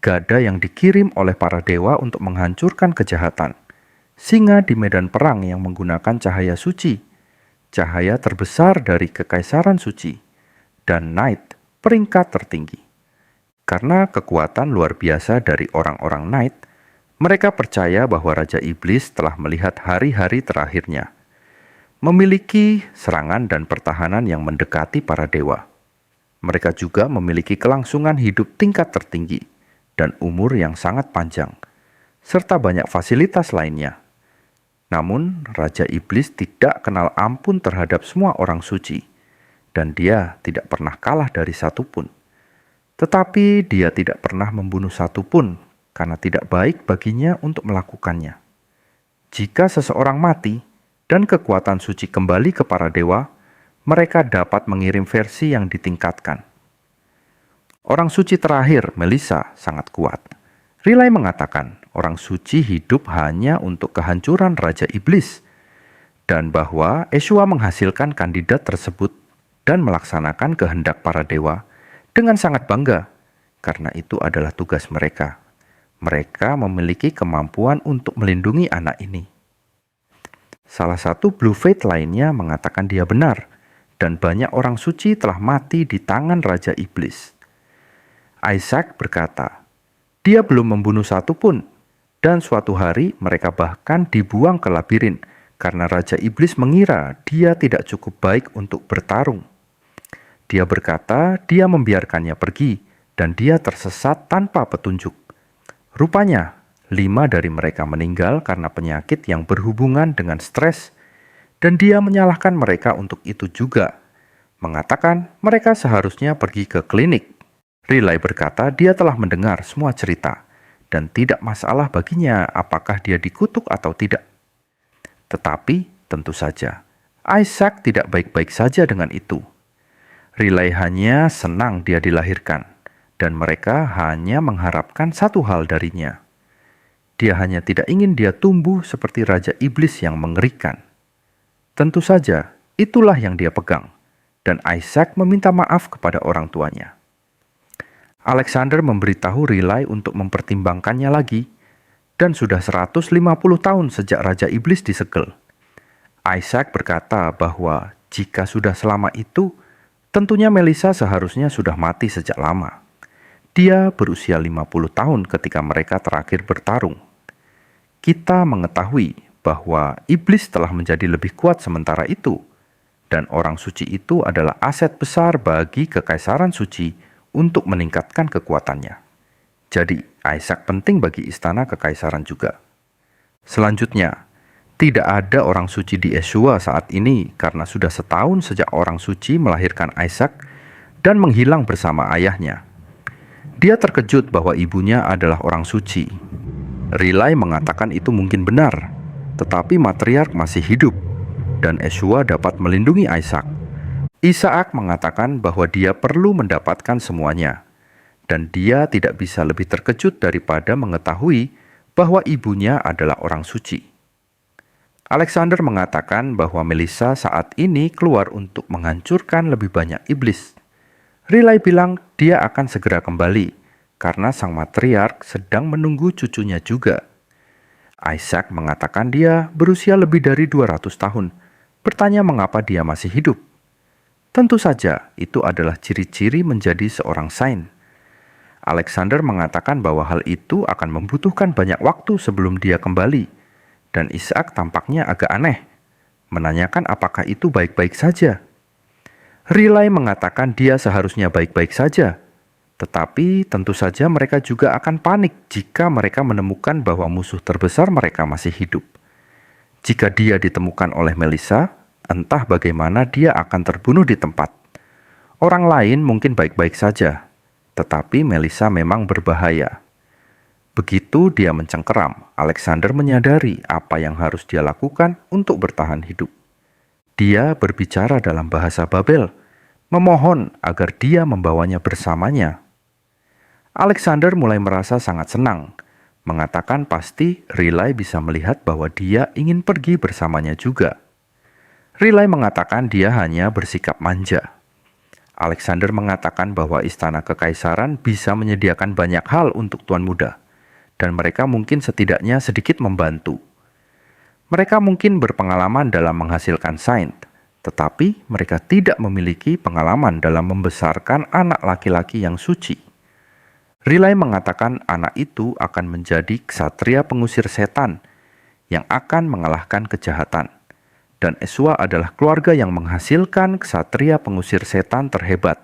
Gada yang dikirim oleh para dewa untuk menghancurkan kejahatan. Singa di medan perang yang menggunakan cahaya suci, cahaya terbesar dari kekaisaran suci, dan Knight, peringkat tertinggi. Karena kekuatan luar biasa dari orang-orang Knight, mereka percaya bahwa Raja Iblis telah melihat hari-hari terakhirnya, memiliki serangan dan pertahanan yang mendekati para dewa. Mereka juga memiliki kelangsungan hidup tingkat tertinggi dan umur yang sangat panjang, serta banyak fasilitas lainnya. Namun, Raja Iblis tidak kenal ampun terhadap semua orang suci, dan dia tidak pernah kalah dari satupun. Tetapi dia tidak pernah membunuh satupun, karena tidak baik baginya untuk melakukannya. Jika seseorang mati, dan kekuatan suci kembali ke para dewa, mereka dapat mengirim versi yang ditingkatkan. Orang suci terakhir, Melissa, sangat kuat. Riley mengatakan orang suci hidup hanya untuk kehancuran Raja Iblis, dan bahwa Yeshua menghasilkan kandidat tersebut dan melaksanakan kehendak para dewa dengan sangat bangga, karena itu adalah tugas mereka. Mereka memiliki kemampuan untuk melindungi anak ini. Salah satu Blue Faith lainnya mengatakan dia benar, dan banyak orang suci telah mati di tangan Raja Iblis. Isaac berkata, dia belum membunuh satupun, dan suatu hari mereka bahkan dibuang ke labirin, karena Raja Iblis mengira dia tidak cukup baik untuk bertarung. Dia berkata dia membiarkannya pergi, dan dia tersesat tanpa petunjuk. Rupanya, 5 dari mereka meninggal karena penyakit yang berhubungan dengan stres, dan dia menyalahkan mereka untuk itu juga, mengatakan mereka seharusnya pergi ke klinik. Riley berkata dia telah mendengar semua cerita, dan tidak masalah baginya apakah dia dikutuk atau tidak. Tetapi, tentu saja, Isaac tidak baik-baik saja dengan itu. Riley hanya senang dia dilahirkan, dan mereka hanya mengharapkan satu hal darinya. Dia hanya tidak ingin dia tumbuh seperti Raja Iblis yang mengerikan. Tentu saja, itulah yang dia pegang, dan Isaac meminta maaf kepada orang tuanya. Alexander memberitahu Riley untuk mempertimbangkannya lagi, dan sudah 150 tahun sejak Raja Iblis disegel. Isaac berkata bahwa jika sudah selama itu, tentunya Melissa seharusnya sudah mati sejak lama. Dia berusia 50 tahun ketika mereka terakhir bertarung. Kita mengetahui bahwa iblis telah menjadi lebih kuat sementara itu, dan orang suci itu adalah aset besar bagi kekaisaran suci untuk meningkatkan kekuatannya. Jadi, Isaac penting bagi istana kekaisaran juga. Selanjutnya, tidak ada orang suci di Yeshua saat ini karena sudah setahun sejak orang suci melahirkan Isaac dan menghilang bersama ayahnya. Dia terkejut bahwa ibunya adalah orang suci. Riley mengatakan itu mungkin benar, tetapi matriark masih hidup, dan Yeshua dapat melindungi Isaac. Isaac mengatakan bahwa dia perlu mendapatkan semuanya, dan dia tidak bisa lebih terkejut daripada mengetahui bahwa ibunya adalah orang suci. Alexander mengatakan bahwa Melissa saat ini keluar untuk menghancurkan lebih banyak iblis. Riley bilang dia akan segera kembali, karena sang matriark sedang menunggu cucunya juga. Isaac mengatakan dia berusia lebih dari 200 tahun, bertanya mengapa dia masih hidup. Tentu saja, itu adalah ciri-ciri menjadi seorang saint. Alexander mengatakan bahwa hal itu akan membutuhkan banyak waktu sebelum dia kembali, dan Isaac tampaknya agak aneh, menanyakan apakah itu baik-baik saja. Riley mengatakan dia seharusnya baik-baik saja, tetapi tentu saja mereka juga akan panik jika mereka menemukan bahwa musuh terbesar mereka masih hidup. Jika dia ditemukan oleh Melissa, entah bagaimana dia akan terbunuh di tempat. Orang lain mungkin baik-baik saja, tetapi Melissa memang berbahaya. Begitu dia mencengkeram, Alexander menyadari apa yang harus dia lakukan untuk bertahan hidup. Dia berbicara dalam bahasa Babel, memohon agar dia membawanya bersamanya. Alexander mulai merasa sangat senang, mengatakan pasti Riley bisa melihat bahwa dia ingin pergi bersamanya juga. Riley mengatakan dia hanya bersikap manja. Alexander mengatakan bahwa istana kekaisaran bisa menyediakan banyak hal untuk tuan muda, dan mereka mungkin setidaknya sedikit membantu. Mereka mungkin berpengalaman dalam menghasilkan saint, tetapi mereka tidak memiliki pengalaman dalam membesarkan anak laki-laki yang suci. Riley mengatakan anak itu akan menjadi ksatria pengusir setan yang akan mengalahkan kejahatan. Dan Eswa adalah keluarga yang menghasilkan ksatria pengusir setan terhebat.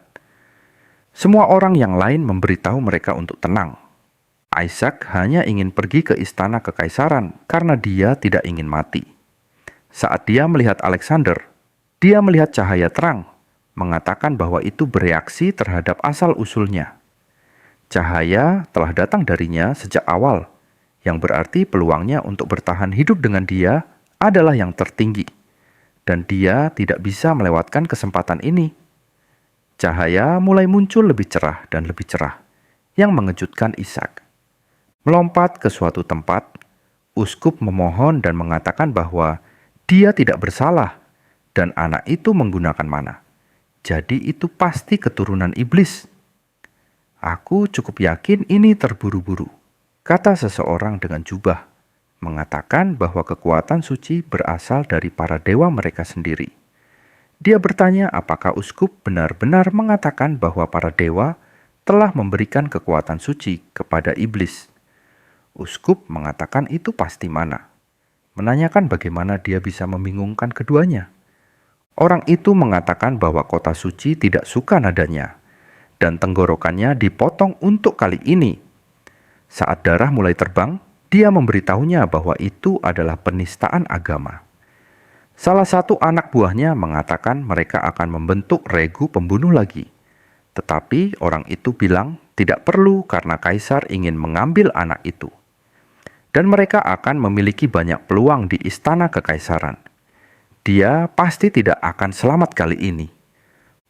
Semua orang yang lain memberitahu mereka untuk tenang. Isaac hanya ingin pergi ke istana kekaisaran karena dia tidak ingin mati. Saat dia melihat Alexander, dia melihat cahaya terang, mengatakan bahwa itu bereaksi terhadap asal-usulnya. Cahaya telah datang darinya sejak awal, yang berarti peluangnya untuk bertahan hidup dengan dia adalah yang tertinggi. Dan dia tidak bisa melewatkan kesempatan ini. Cahaya mulai muncul lebih cerah dan lebih cerah, yang mengejutkan Ishak. Melompat ke suatu tempat, uskup memohon dan mengatakan bahwa dia tidak bersalah, dan anak itu menggunakan mana. Jadi itu pasti keturunan iblis. Aku cukup yakin ini terburu-buru, kata seseorang dengan jubah, mengatakan bahwa kekuatan suci berasal dari para dewa mereka sendiri. Dia bertanya apakah uskup benar-benar mengatakan bahwa para dewa telah memberikan kekuatan suci kepada iblis. Uskup mengatakan itu pasti mana. Menanyakan bagaimana dia bisa membingungkan keduanya. Orang itu mengatakan bahwa kota suci tidak suka nadanya, dan tenggorokannya dipotong untuk kali ini. Saat darah mulai terbang, dia memberitahunya bahwa itu adalah penistaan agama. Salah satu anak buahnya mengatakan mereka akan membentuk regu pembunuh lagi. Tetapi orang itu bilang tidak perlu karena kaisar ingin mengambil anak itu. Dan mereka akan memiliki banyak peluang di istana kekaisaran. Dia pasti tidak akan selamat kali ini.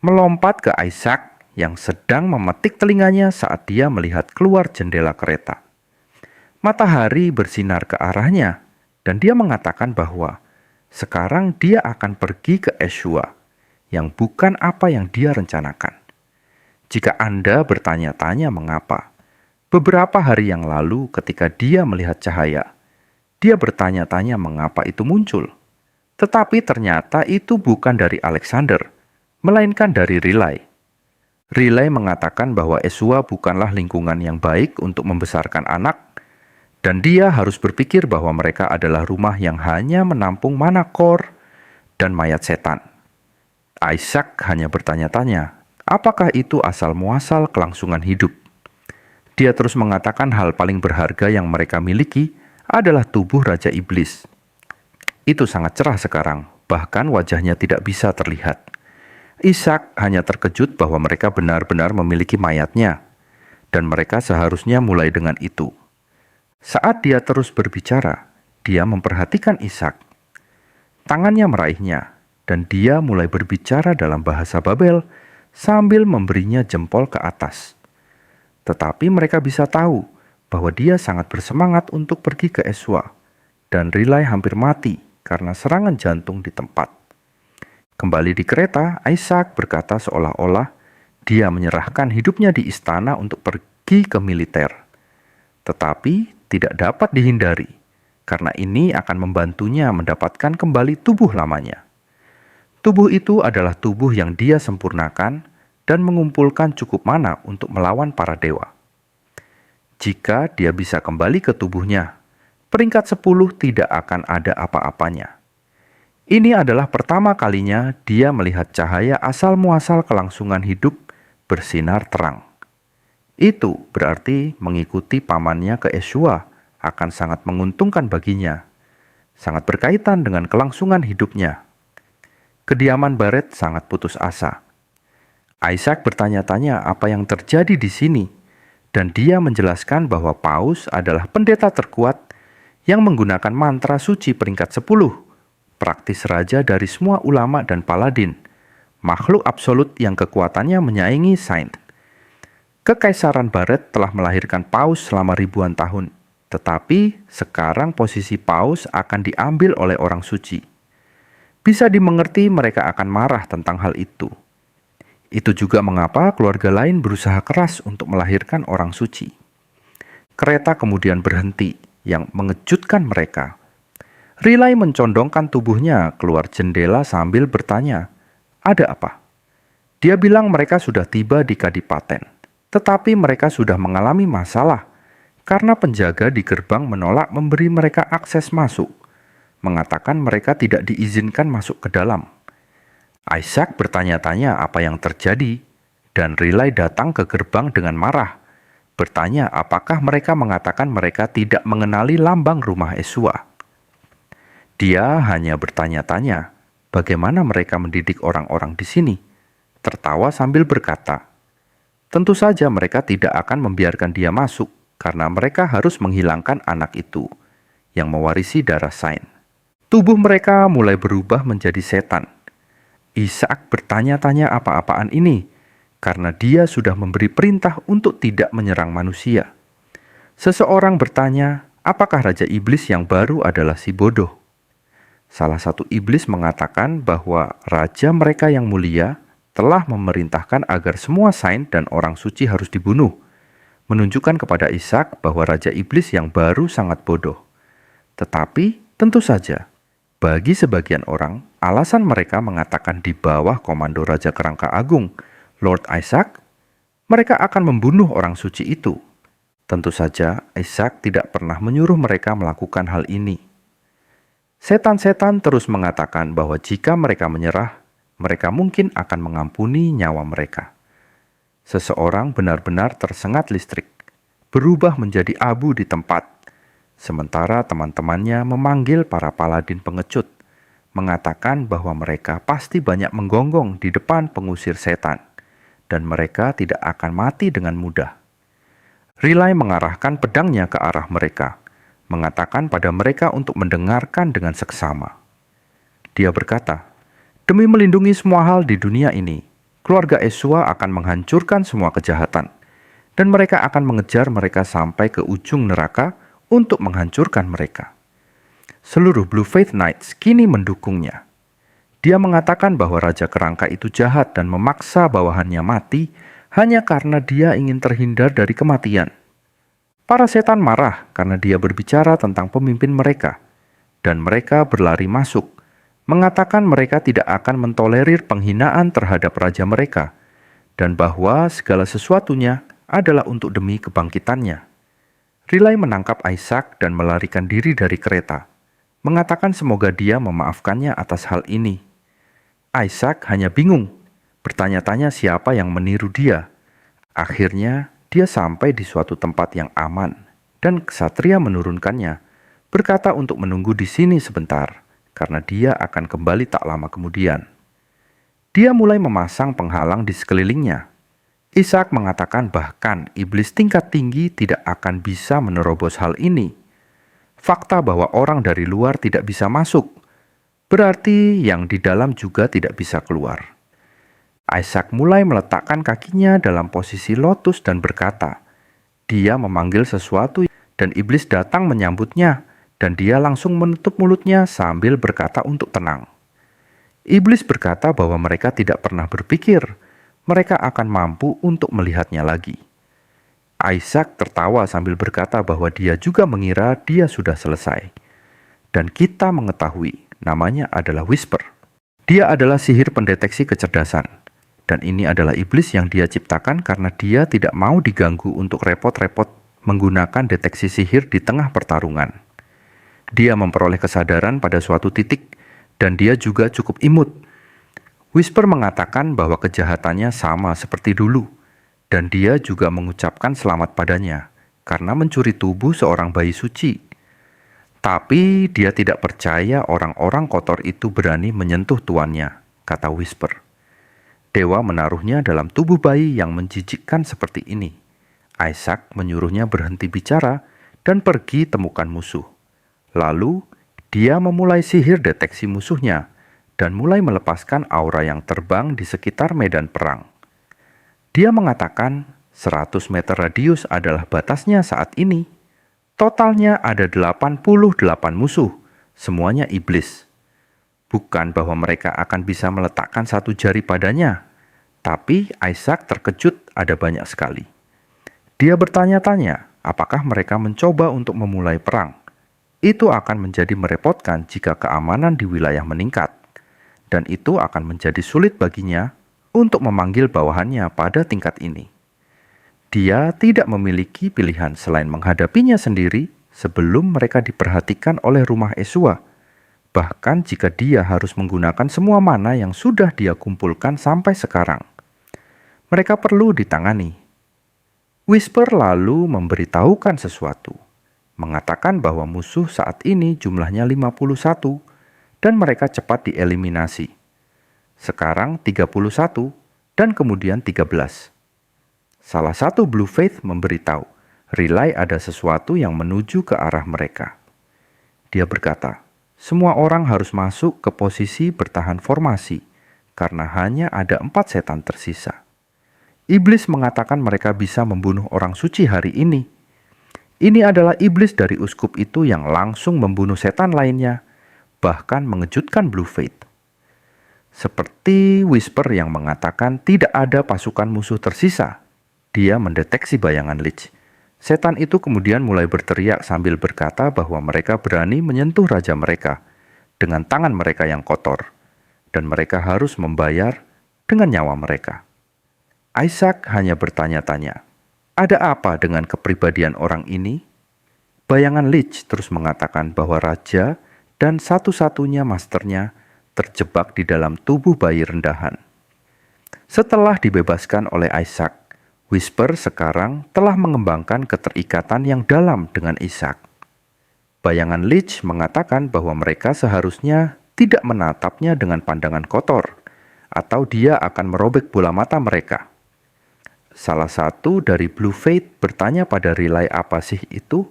Melompat ke Isaac yang sedang memetik telinganya saat dia melihat keluar jendela kereta. Matahari bersinar ke arahnya, dan dia mengatakan bahwa sekarang dia akan pergi ke Eswa, yang bukan apa yang dia rencanakan. Jika Anda bertanya-tanya mengapa, beberapa hari yang lalu ketika dia melihat cahaya, dia bertanya-tanya mengapa itu muncul. Tetapi ternyata itu bukan dari Alexander, melainkan dari Riley. Riley mengatakan bahwa Eswa bukanlah lingkungan yang baik untuk membesarkan anak, dan dia harus berpikir bahwa mereka adalah rumah yang hanya menampung manakor dan mayat setan. Isaac hanya bertanya-tanya, apakah itu asal-muasal kelangsungan hidup? Dia terus mengatakan hal paling berharga yang mereka miliki adalah tubuh Raja Iblis. Itu sangat cerah sekarang, bahkan wajahnya tidak bisa terlihat. Ishak hanya terkejut bahwa mereka benar-benar memiliki mayatnya, dan mereka seharusnya mulai dengan itu. Saat dia terus berbicara, dia memperhatikan Ishak. Tangannya meraihnya, dan dia mulai berbicara dalam bahasa Babel sambil memberinya jempol ke atas. Tetapi mereka bisa tahu bahwa dia sangat bersemangat untuk pergi ke Eswa, dan Riley hampir mati karena serangan jantung di tempat. Kembali di kereta, Ishak berkata seolah-olah dia menyerahkan hidupnya di istana untuk pergi ke militer. Tetapi tidak dapat dihindari, karena ini akan membantunya mendapatkan kembali tubuh lamanya. Tubuh itu adalah tubuh yang dia sempurnakan dan mengumpulkan cukup mana untuk melawan para dewa. Jika dia bisa kembali ke tubuhnya, peringkat 10 tidak akan ada apa-apanya. Ini adalah pertama kalinya dia melihat cahaya asal-muasal kelangsungan hidup bersinar terang. Itu berarti mengikuti pamannya ke Eswa akan sangat menguntungkan baginya, sangat berkaitan dengan kelangsungan hidupnya. Kediaman Baret sangat putus asa. Isaac bertanya-tanya apa yang terjadi di sini, dan dia menjelaskan bahwa Paus adalah pendeta terkuat yang menggunakan mantra suci peringkat 10, praktis raja dari semua ulama dan paladin, makhluk absolut yang kekuatannya menyaingi saint. Kekaisaran Baret telah melahirkan Paus selama ribuan tahun, tetapi sekarang posisi Paus akan diambil oleh orang suci. Bisa dimengerti mereka akan marah tentang hal itu. Itu juga mengapa keluarga lain berusaha keras untuk melahirkan orang suci. Kereta kemudian berhenti, yang mengejutkan mereka. Riley mencondongkan tubuhnya keluar jendela sambil bertanya, "Ada apa?" Dia bilang mereka sudah tiba di Kadipaten, tetapi mereka sudah mengalami masalah karena penjaga di gerbang menolak memberi mereka akses masuk, mengatakan mereka tidak diizinkan masuk ke dalam. Isaac bertanya-tanya apa yang terjadi, dan Riley datang ke gerbang dengan marah, bertanya apakah mereka mengatakan mereka tidak mengenali lambang rumah Yesua. Dia hanya bertanya-tanya, bagaimana mereka mendidik orang-orang di sini, tertawa sambil berkata, tentu saja mereka tidak akan membiarkan dia masuk, karena mereka harus menghilangkan anak itu, yang mewarisi darah Sain. Tubuh mereka mulai berubah menjadi setan. Ishak bertanya-tanya apa-apaan ini, karena dia sudah memberi perintah untuk tidak menyerang manusia. Seseorang bertanya, apakah Raja Iblis yang baru adalah si bodoh? Salah satu iblis mengatakan bahwa raja mereka yang mulia telah memerintahkan agar semua saint dan orang suci harus dibunuh, menunjukkan kepada Ishak bahwa Raja Iblis yang baru sangat bodoh. Tetapi, tentu saja, bagi sebagian orang, alasan mereka mengatakan di bawah komando Raja Kerangka Agung, Lord Isaac, mereka akan membunuh orang suci itu. Tentu saja, Isaac tidak pernah menyuruh mereka melakukan hal ini. Setan-setan terus mengatakan bahwa jika mereka menyerah, mereka mungkin akan mengampuni nyawa mereka. Seseorang benar-benar tersengat listrik, berubah menjadi abu di tempat, sementara teman-temannya memanggil para paladin pengecut, mengatakan bahwa mereka pasti banyak menggonggong di depan pengusir setan, dan mereka tidak akan mati dengan mudah. Riley mengarahkan pedangnya ke arah mereka, mengatakan pada mereka untuk mendengarkan dengan seksama. Dia berkata, demi melindungi semua hal di dunia ini, keluarga Yesua akan menghancurkan semua kejahatan, dan mereka akan mengejar mereka sampai ke ujung neraka untuk menghancurkan mereka. Seluruh Blue Faith Knights kini mendukungnya. Dia mengatakan bahwa Raja Kerangka itu jahat dan memaksa bawahannya mati hanya karena dia ingin terhindar dari kematian. Para setan marah karena dia berbicara tentang pemimpin mereka, dan mereka berlari masuk, mengatakan mereka tidak akan mentolerir penghinaan terhadap raja mereka, dan bahwa segala sesuatunya adalah untuk demi kebangkitannya. Riley menangkap Isaac dan melarikan diri dari kereta, mengatakan semoga dia memaafkannya atas hal ini. Isaac hanya bingung, bertanya-tanya siapa yang meniru dia. Akhirnya, dia sampai di suatu tempat yang aman, dan ksatria menurunkannya, berkata untuk menunggu di sini sebentar, karena dia akan kembali tak lama kemudian. Dia mulai memasang penghalang di sekelilingnya. Ishak mengatakan bahkan iblis tingkat tinggi tidak akan bisa menerobos hal ini. Fakta bahwa orang dari luar tidak bisa masuk, berarti yang di dalam juga tidak bisa keluar. Isaac mulai meletakkan kakinya dalam posisi lotus dan berkata, dia memanggil sesuatu dan iblis datang menyambutnya, dan dia langsung menutup mulutnya sambil berkata untuk tenang. Iblis berkata bahwa mereka tidak pernah berpikir mereka akan mampu untuk melihatnya lagi. Isaac tertawa sambil berkata bahwa dia juga mengira dia sudah selesai. Dan kita mengetahui namanya adalah Whisper. Dia adalah sihir pendeteksi kecerdasan. Dan ini adalah iblis yang dia ciptakan karena dia tidak mau diganggu untuk repot-repot menggunakan deteksi sihir di tengah pertarungan. Dia memperoleh kesadaran pada suatu titik, dan dia juga cukup imut. Whisper mengatakan bahwa kejahatannya sama seperti dulu, dan dia juga mengucapkan selamat padanya karena mencuri tubuh seorang bayi suci. Tapi dia tidak percaya orang-orang kotor itu berani menyentuh tuannya, kata Whisper. Dewa menaruhnya dalam tubuh bayi yang menjijikkan seperti ini. Isaac menyuruhnya berhenti bicara dan pergi temukan musuh. Lalu, dia memulai sihir deteksi musuhnya dan mulai melepaskan aura yang terbang di sekitar medan perang. Dia mengatakan 100 meter radius adalah batasnya saat ini. Totalnya ada 88 musuh, semuanya iblis. Bukan bahwa mereka akan bisa meletakkan satu jari padanya, Tapi Ishak terkejut ada banyak sekali. Dia bertanya-tanya apakah mereka mencoba untuk memulai perang. Itu akan menjadi merepotkan jika keamanan di wilayah meningkat. Dan itu akan menjadi sulit baginya untuk memanggil bawahannya pada tingkat ini. Dia tidak memiliki pilihan selain menghadapinya sendiri sebelum mereka diperhatikan oleh rumah Esua. Bahkan jika dia harus menggunakan semua mana yang sudah dia kumpulkan sampai sekarang. Mereka perlu ditangani. Whisper lalu memberitahukan sesuatu. Mengatakan bahwa musuh saat ini jumlahnya 51 dan mereka cepat dieliminasi. Sekarang 31 dan kemudian 13. Salah satu Blue Faith memberitahu, Relay ada sesuatu yang menuju ke arah mereka. Dia berkata, semua orang harus masuk ke posisi bertahan formasi, karena hanya ada 4 setan tersisa. Iblis mengatakan mereka bisa membunuh orang suci hari ini. Ini adalah iblis dari uskup itu yang langsung membunuh setan lainnya, bahkan mengejutkan Blue Faith. Seperti Whisper yang mengatakan tidak ada pasukan musuh tersisa, dia mendeteksi bayangan Lich. Setan itu kemudian mulai berteriak sambil berkata bahwa mereka berani menyentuh raja mereka dengan tangan mereka yang kotor, dan mereka harus membayar dengan nyawa mereka. Ishak hanya bertanya-tanya, ada apa dengan kepribadian orang ini? Bayangan Lich terus mengatakan bahwa raja dan satu-satunya masternya terjebak di dalam tubuh bayi rendahan. Setelah dibebaskan oleh Ishak, Whisper sekarang telah mengembangkan keterikatan yang dalam dengan Ishak. Bayangan Lich mengatakan bahwa mereka seharusnya tidak menatapnya dengan pandangan kotor, atau dia akan merobek bola mata mereka. Salah satu dari Blue Faith bertanya pada Relay apa sih itu,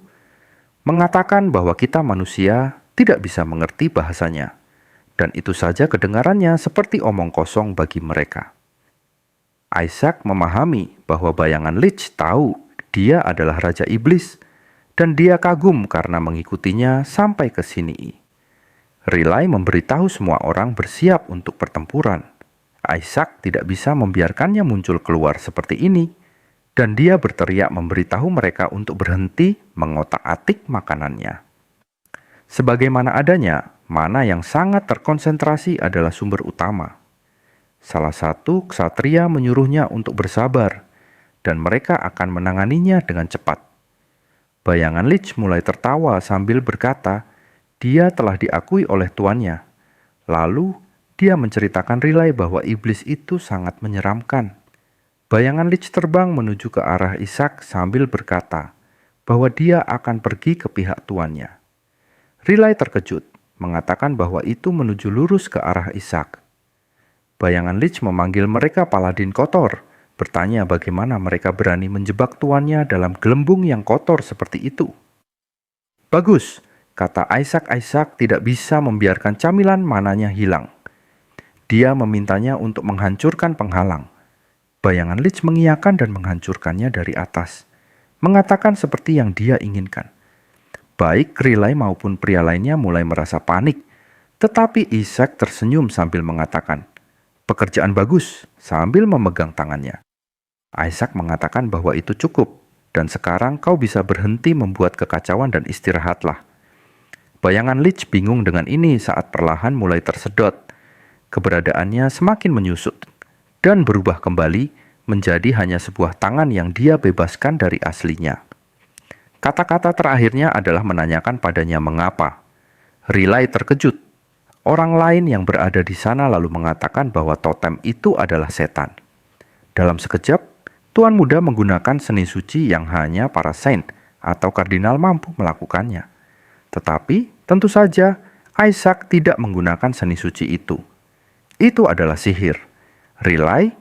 mengatakan bahwa kita manusia tidak bisa mengerti bahasanya, dan itu saja kedengarannya seperti omong kosong bagi mereka. Ishak memahami bahwa bayangan Lich tahu dia adalah Raja Iblis, dan dia kagum karena mengikutinya sampai ke sini. Relay memberitahu semua orang bersiap untuk pertempuran. Ishak tidak bisa membiarkannya muncul keluar seperti ini, dan dia berteriak memberitahu mereka untuk berhenti mengotak-atik makanannya. Sebagaimana adanya, mana yang sangat terkonsentrasi adalah sumber utama. Salah satu ksatria menyuruhnya untuk bersabar, dan mereka akan menanganinya dengan cepat. Bayangan Lich mulai tertawa sambil berkata, dia telah diakui oleh tuannya. Lalu, dia menceritakan Relay bahwa iblis itu sangat menyeramkan. Bayangan Lich terbang menuju ke arah Ishak sambil berkata bahwa dia akan pergi ke pihak tuannya. Relay terkejut, mengatakan bahwa itu menuju lurus ke arah Ishak. Bayangan Lich memanggil mereka paladin kotor, bertanya bagaimana mereka berani menjebak tuannya dalam gelembung yang kotor seperti itu. Bagus, kata Ishak tidak bisa membiarkan camilan mananya hilang. Dia memintanya untuk menghancurkan penghalang. Bayangan Lich mengiyakan dan menghancurkannya dari atas, mengatakan seperti yang dia inginkan. Baik Relay maupun pria lainnya mulai merasa panik, tetapi Ishak tersenyum sambil mengatakan, pekerjaan bagus, sambil memegang tangannya. Ishak mengatakan bahwa itu cukup, dan sekarang kau bisa berhenti membuat kekacauan dan istirahatlah. Bayangan Lich bingung dengan ini saat perlahan mulai tersedot. Keberadaannya semakin menyusut, dan berubah kembali menjadi hanya sebuah tangan yang dia bebaskan dari aslinya. Kata-kata terakhirnya adalah menanyakan padanya mengapa. Relay terkejut. Orang lain yang berada di sana lalu mengatakan bahwa totem itu adalah setan. Dalam sekejap, Tuan Muda menggunakan seni suci yang hanya para saint atau kardinal mampu melakukannya. Tetapi, tentu saja, Ishak tidak menggunakan seni suci itu. Itu adalah sihir. Relay,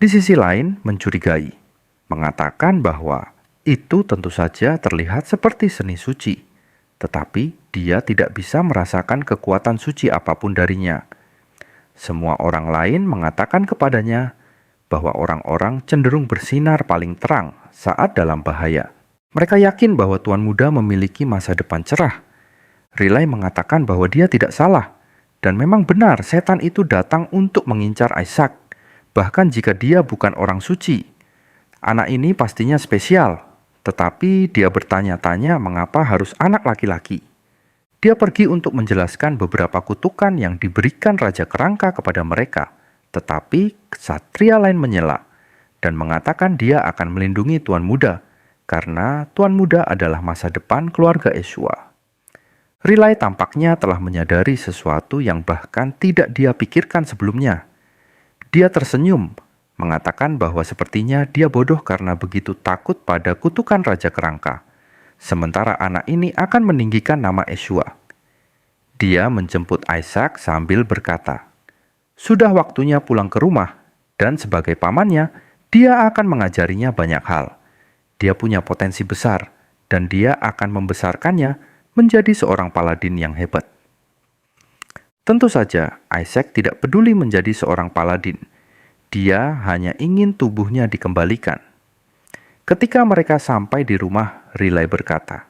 di sisi lain, mencurigai. Mengatakan bahwa itu tentu saja terlihat seperti seni suci, tetapi dia tidak bisa merasakan kekuatan suci apapun darinya. Semua orang lain mengatakan kepadanya bahwa orang-orang cenderung bersinar paling terang saat dalam bahaya. Mereka yakin bahwa Tuan Muda memiliki masa depan cerah. Relay mengatakan bahwa dia tidak salah, dan memang benar setan itu datang untuk mengincar Ishak, bahkan jika dia bukan orang suci. Anak ini pastinya spesial, tetapi dia bertanya-tanya mengapa harus anak laki-laki. Dia pergi untuk menjelaskan beberapa kutukan yang diberikan Raja Kerangka kepada mereka, tetapi ksatria lain menyela dan mengatakan dia akan melindungi Tuan Muda, karena Tuan Muda adalah masa depan keluarga Yeshua. Riley tampaknya telah menyadari sesuatu yang bahkan tidak dia pikirkan sebelumnya. Dia tersenyum, mengatakan bahwa sepertinya dia bodoh karena begitu takut pada kutukan Raja Kerangka, sementara anak ini akan meninggikan nama Yeshua. Dia menjemput Isaac sambil berkata, "Sudah waktunya pulang ke rumah, dan sebagai pamannya, dia akan mengajarinya banyak hal. Dia punya potensi besar, dan dia akan membesarkannya menjadi seorang paladin yang hebat." Tentu saja, Isaac tidak peduli menjadi seorang paladin. Dia hanya ingin tubuhnya dikembalikan. Ketika mereka sampai di rumah, Riley berkata,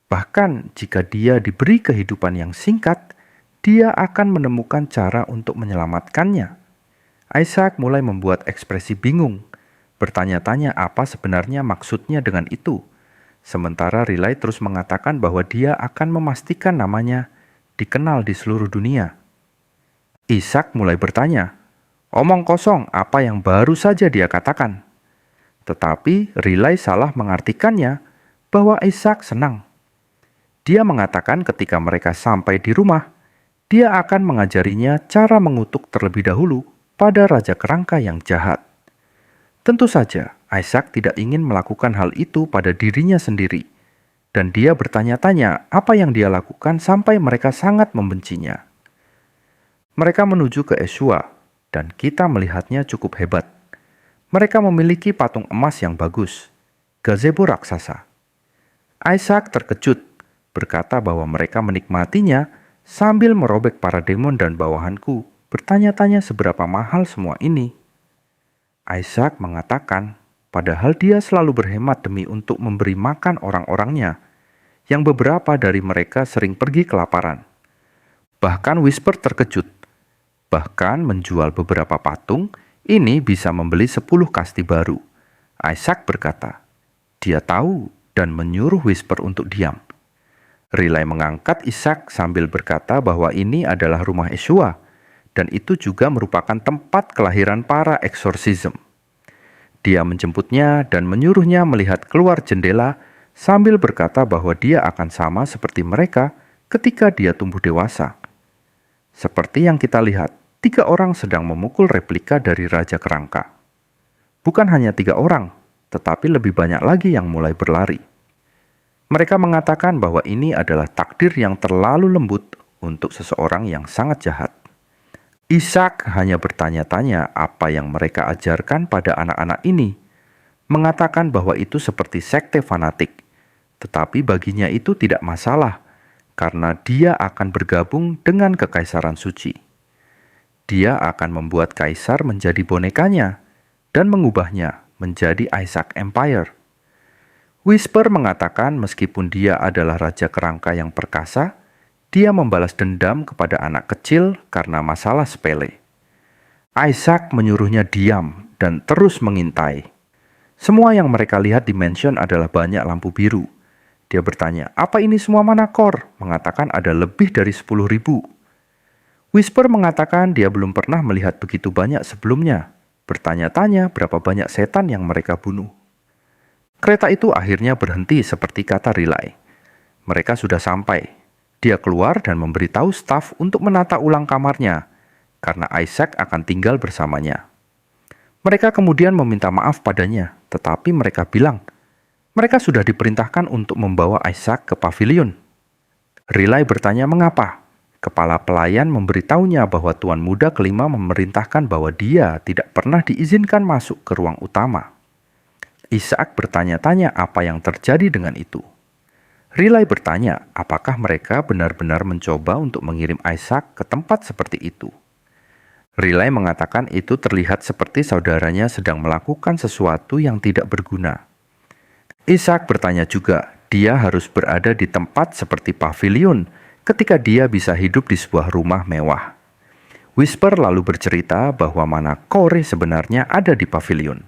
bahkan jika dia diberi kehidupan yang singkat, dia akan menemukan cara untuk menyelamatkannya. Isaac mulai membuat ekspresi bingung, bertanya-tanya apa sebenarnya maksudnya dengan itu. Sementara Riley terus mengatakan bahwa dia akan memastikan namanya dikenal di seluruh dunia. Isaac mulai bertanya, omong kosong apa yang baru saja dia katakan. Tetapi Riley salah mengartikannya bahwa Isaac senang. Dia mengatakan ketika mereka sampai di rumah, dia akan mengajarinya cara mengutuk terlebih dahulu pada Raja Kerangka yang jahat. Tentu saja, Isaac tidak ingin melakukan hal itu pada dirinya sendiri, dan dia bertanya-tanya apa yang dia lakukan sampai mereka sangat membencinya. Mereka menuju ke Yeshua, dan kita melihatnya cukup hebat. Mereka memiliki patung emas yang bagus, gazebo raksasa. Isaac terkejut, berkata bahwa mereka menikmatinya sambil merobek para demon dan bawahanku, bertanya-tanya seberapa mahal semua ini. Isaac mengatakan, padahal dia selalu berhemat demi untuk memberi makan orang-orangnya, yang beberapa dari mereka sering pergi kelaparan. Bahkan Whisper terkejut. Bahkan menjual beberapa patung, ini bisa membeli 10 kasti baru. Isaac berkata, dia tahu dan menyuruh Whisper untuk diam. Riley mengangkat Isaac sambil berkata bahwa ini adalah rumah Yeshua, dan itu juga merupakan tempat kelahiran para eksorsisme. Dia menjemputnya dan menyuruhnya melihat keluar jendela sambil berkata bahwa dia akan sama seperti mereka ketika dia tumbuh dewasa. Seperti yang kita lihat, 3 orang sedang memukul replika dari Raja Kerangka. Bukan hanya 3 orang, tetapi lebih banyak lagi yang mulai berlari. Mereka mengatakan bahwa ini adalah takdir yang terlalu lembut untuk seseorang yang sangat jahat. Isaac hanya bertanya-tanya apa yang mereka ajarkan pada anak-anak ini, mengatakan bahwa itu seperti sekte fanatik, tetapi baginya itu tidak masalah, karena dia akan bergabung dengan Kekaisaran Suci. Dia akan membuat kaisar menjadi bonekanya, dan mengubahnya menjadi Isaac Empire. Whisper mengatakan meskipun dia adalah Raja Kerangka yang perkasa, dia membalas dendam kepada anak kecil karena masalah sepele. Isaac menyuruhnya diam dan terus mengintai. Semua yang mereka lihat di mansion adalah banyak lampu biru. Dia bertanya, apa ini semua manakor? Mengatakan ada lebih dari 10.000. Whisper mengatakan dia belum pernah melihat begitu banyak sebelumnya. Bertanya-tanya berapa banyak setan yang mereka bunuh. Kereta itu akhirnya berhenti seperti kata Riley. Mereka sudah sampai. Dia keluar dan memberitahu staf untuk menata ulang kamarnya, karena Isaac akan tinggal bersamanya. Mereka kemudian meminta maaf padanya, tetapi mereka bilang, mereka sudah diperintahkan untuk membawa Isaac ke pavilion. Riley bertanya mengapa. Kepala pelayan memberitahunya bahwa Tuan Muda kelima memerintahkan bahwa dia tidak pernah diizinkan masuk ke ruang utama. Isaac bertanya-tanya apa yang terjadi dengan itu. Riley bertanya apakah mereka benar-benar mencoba untuk mengirim Isaac ke tempat seperti itu. Riley mengatakan itu terlihat seperti saudaranya sedang melakukan sesuatu yang tidak berguna. Isaac bertanya juga, dia harus berada di tempat seperti pavilion ketika dia bisa hidup di sebuah rumah mewah. Whisper lalu bercerita bahwa mana Corey sebenarnya ada di pavilion.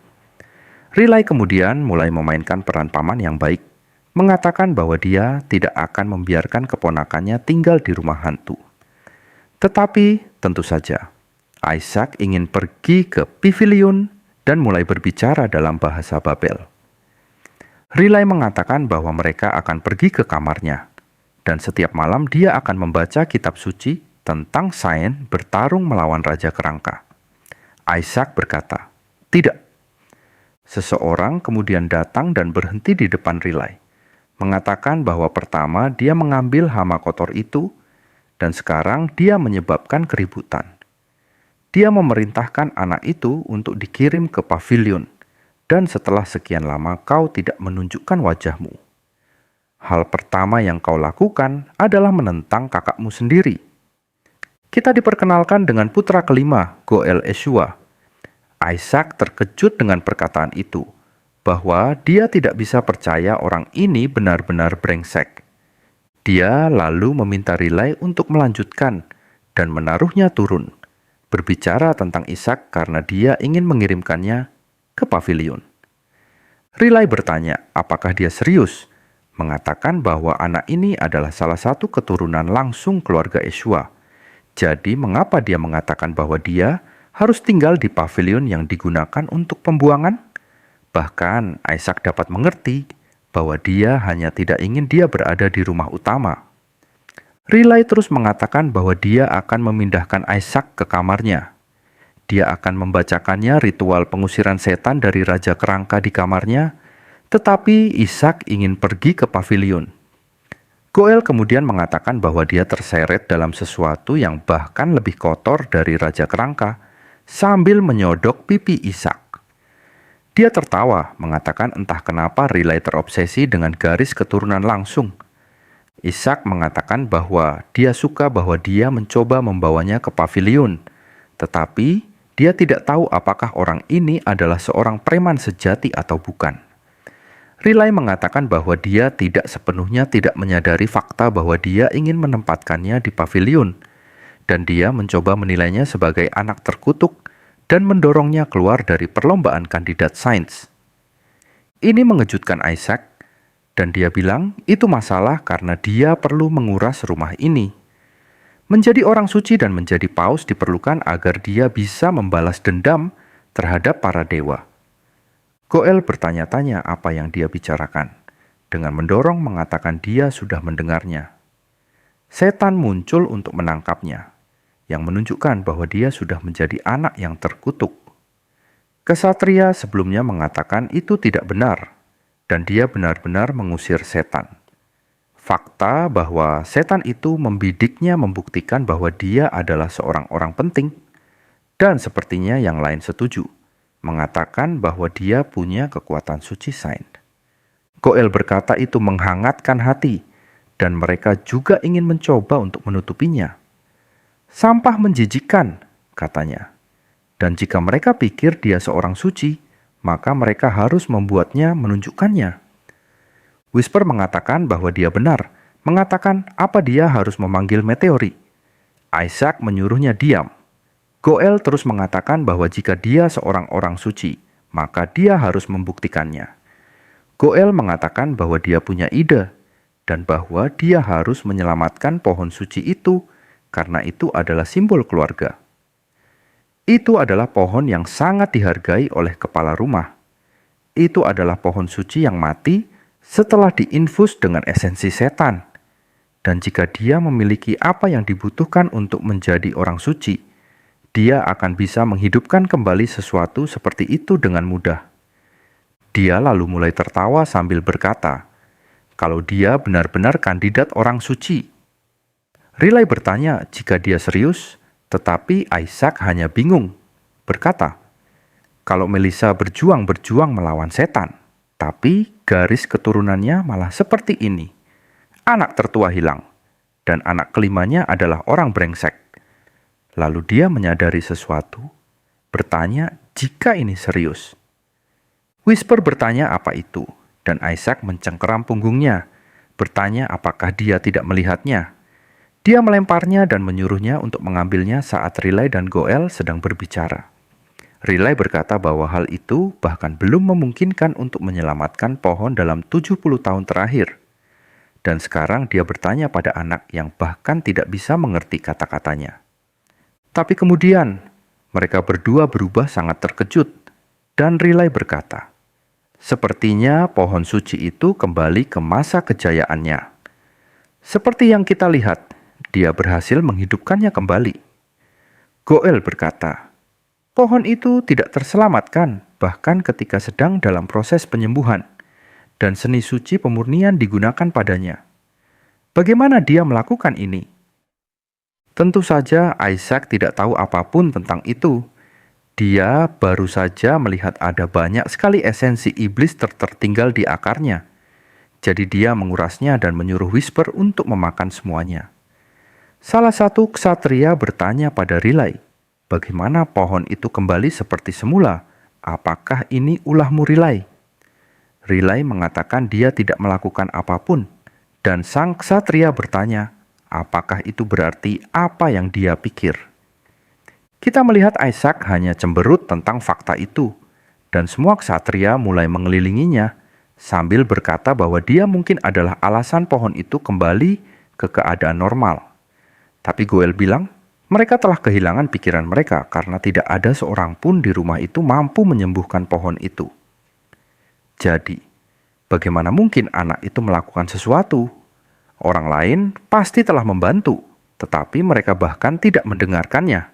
Riley kemudian mulai memainkan peran paman yang baik, mengatakan bahwa dia tidak akan membiarkan keponakannya tinggal di rumah hantu. Tetapi tentu saja, Isaac ingin pergi ke pavilion dan mulai berbicara dalam bahasa Babel. Riley mengatakan bahwa mereka akan pergi ke kamarnya, dan setiap malam dia akan membaca kitab suci tentang sains bertarung melawan Raja Kerangka. Isaac berkata, "Tidak." Seseorang kemudian datang dan berhenti di depan Riley, mengatakan bahwa pertama dia mengambil hama kotor itu, dan sekarang dia menyebabkan keributan. Dia memerintahkan anak itu untuk dikirim ke pavilion, dan setelah sekian lama kau tidak menunjukkan wajahmu. Hal pertama yang kau lakukan adalah menentang kakakmu sendiri. Kita diperkenalkan dengan putra kelima, Goel Eshua. Isaac terkejut dengan perkataan itu, bahwa dia tidak bisa percaya orang ini benar-benar brengsek. Dia lalu meminta Riley untuk melanjutkan dan menaruhnya turun, berbicara tentang Ishak karena dia ingin mengirimkannya ke pavilion. Riley bertanya apakah dia serius, mengatakan bahwa anak ini adalah salah satu keturunan langsung keluarga Eshua. Jadi mengapa dia mengatakan bahwa dia harus tinggal di pavilion yang digunakan untuk pembuangan? Bahkan Isaac dapat mengerti bahwa dia hanya tidak ingin dia berada di rumah utama. Riley terus mengatakan bahwa dia akan memindahkan Isaac ke kamarnya. Dia akan membacakannya ritual pengusiran setan dari Raja Kerangka di kamarnya, tetapi Ishak ingin pergi ke pavilion. Goel kemudian mengatakan bahwa dia terseret dalam sesuatu yang bahkan lebih kotor dari Raja Kerangka, sambil menyodok pipi Ishak. Dia tertawa, mengatakan entah kenapa Riley terobsesi dengan garis keturunan langsung. Ishak mengatakan bahwa dia suka bahwa dia mencoba membawanya ke pavilion, tetapi dia tidak tahu apakah orang ini adalah seorang preman sejati atau bukan. Riley mengatakan bahwa dia tidak sepenuhnya tidak menyadari fakta bahwa dia ingin menempatkannya di pavilion, dan dia mencoba menilainya sebagai anak terkutuk dan mendorongnya keluar dari perlombaan kandidat sains. Ini mengejutkan Isaac, dan dia bilang itu masalah karena dia perlu menguras rumah ini. Menjadi orang suci dan menjadi paus diperlukan agar dia bisa membalas dendam terhadap para dewa. Goel bertanya-tanya apa yang dia bicarakan, dengan mendorong mengatakan dia sudah mendengarnya. Setan muncul untuk menangkapnya, yang menunjukkan bahwa dia sudah menjadi anak yang terkutuk. Kesatria sebelumnya mengatakan itu tidak benar, dan dia benar-benar mengusir setan. Fakta bahwa setan itu membidiknya membuktikan bahwa dia adalah seorang orang penting, dan sepertinya yang lain setuju, mengatakan bahwa dia punya kekuatan suci sains. Goel berkata itu menghangatkan hati, dan mereka juga ingin mencoba untuk menutupinya. Sampah menjijikkan, katanya. Dan jika mereka pikir dia seorang suci, maka mereka harus membuatnya menunjukkannya. Whisper mengatakan bahwa dia benar, mengatakan apa dia harus memanggil meteori. Isaac menyuruhnya diam. Goel terus mengatakan bahwa jika dia seorang orang suci, maka dia harus membuktikannya. Goel mengatakan bahwa dia punya ide, dan bahwa dia harus menyelamatkan pohon suci itu, karena itu adalah simbol keluarga. Itu adalah pohon yang sangat dihargai oleh kepala rumah. Itu adalah pohon suci yang mati setelah diinfus dengan esensi setan. Dan jika dia memiliki apa yang dibutuhkan untuk menjadi orang suci, dia akan bisa menghidupkan kembali sesuatu seperti itu dengan mudah. Dia lalu mulai tertawa sambil berkata, kalau dia benar-benar kandidat orang suci. Riley bertanya jika dia serius, tetapi Isaac hanya bingung, berkata, kalau Melissa berjuang melawan setan, tapi garis keturunannya malah seperti ini. Anak tertua hilang, dan anak kelimanya adalah orang brengsek. Lalu dia menyadari sesuatu, bertanya jika ini serius. Whisper bertanya apa itu, dan Isaac mencengkeram punggungnya, bertanya apakah dia tidak melihatnya. Dia melemparnya dan menyuruhnya untuk mengambilnya saat Riley dan Goel sedang berbicara. Riley berkata bahwa hal itu bahkan belum memungkinkan untuk menyelamatkan pohon dalam 70 tahun terakhir. Dan sekarang dia bertanya pada anak yang bahkan tidak bisa mengerti kata-katanya. Tapi kemudian, mereka berdua berubah sangat terkejut, dan Riley berkata, "Sepertinya pohon suci itu kembali ke masa kejayaannya. Seperti yang kita lihat, dia berhasil menghidupkannya kembali." Goel berkata, "Pohon itu tidak terselamatkan, bahkan ketika sedang dalam proses penyembuhan, dan seni suci pemurnian digunakan padanya. Bagaimana dia melakukan ini?" Tentu saja Isaac tidak tahu apapun tentang itu. Dia baru saja melihat ada banyak sekali esensi iblis tertinggal di akarnya. Jadi dia mengurasnya dan menyuruh Whisper untuk memakan semuanya. Salah satu ksatria bertanya pada Riley, "Bagaimana pohon itu kembali seperti semula? Apakah ini ulahmu, Riley?" Riley mengatakan dia tidak melakukan apapun, dan sang ksatria bertanya, apakah itu berarti apa yang dia pikir? Kita melihat Isaac hanya cemberut tentang fakta itu, dan semua ksatria mulai mengelilinginya sambil berkata bahwa dia mungkin adalah alasan pohon itu kembali ke keadaan normal. Tapi Goel bilang, mereka telah kehilangan pikiran mereka karena tidak ada seorang pun di rumah itu mampu menyembuhkan pohon itu. Jadi, bagaimana mungkin anak itu melakukan sesuatu? Orang lain pasti telah membantu, tetapi mereka bahkan tidak mendengarkannya,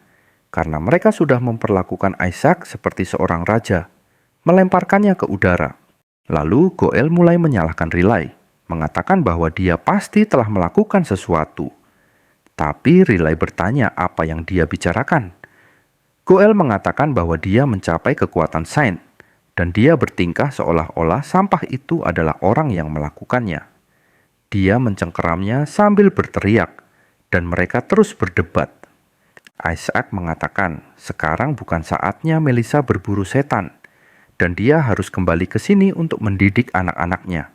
karena mereka sudah memperlakukan Isaac seperti seorang raja, melemparkannya ke udara. Lalu Goel mulai menyalahkan Riley, mengatakan bahwa dia pasti telah melakukan sesuatu. Tapi Riley bertanya apa yang dia bicarakan. Goel mengatakan bahwa dia mencapai kekuatan sains, dan dia bertingkah seolah-olah sampah itu adalah orang yang melakukannya. Dia mencengkeramnya sambil berteriak, dan mereka terus berdebat. Isaac mengatakan, sekarang bukan saatnya Melissa berburu setan, dan dia harus kembali ke sini untuk mendidik anak-anaknya.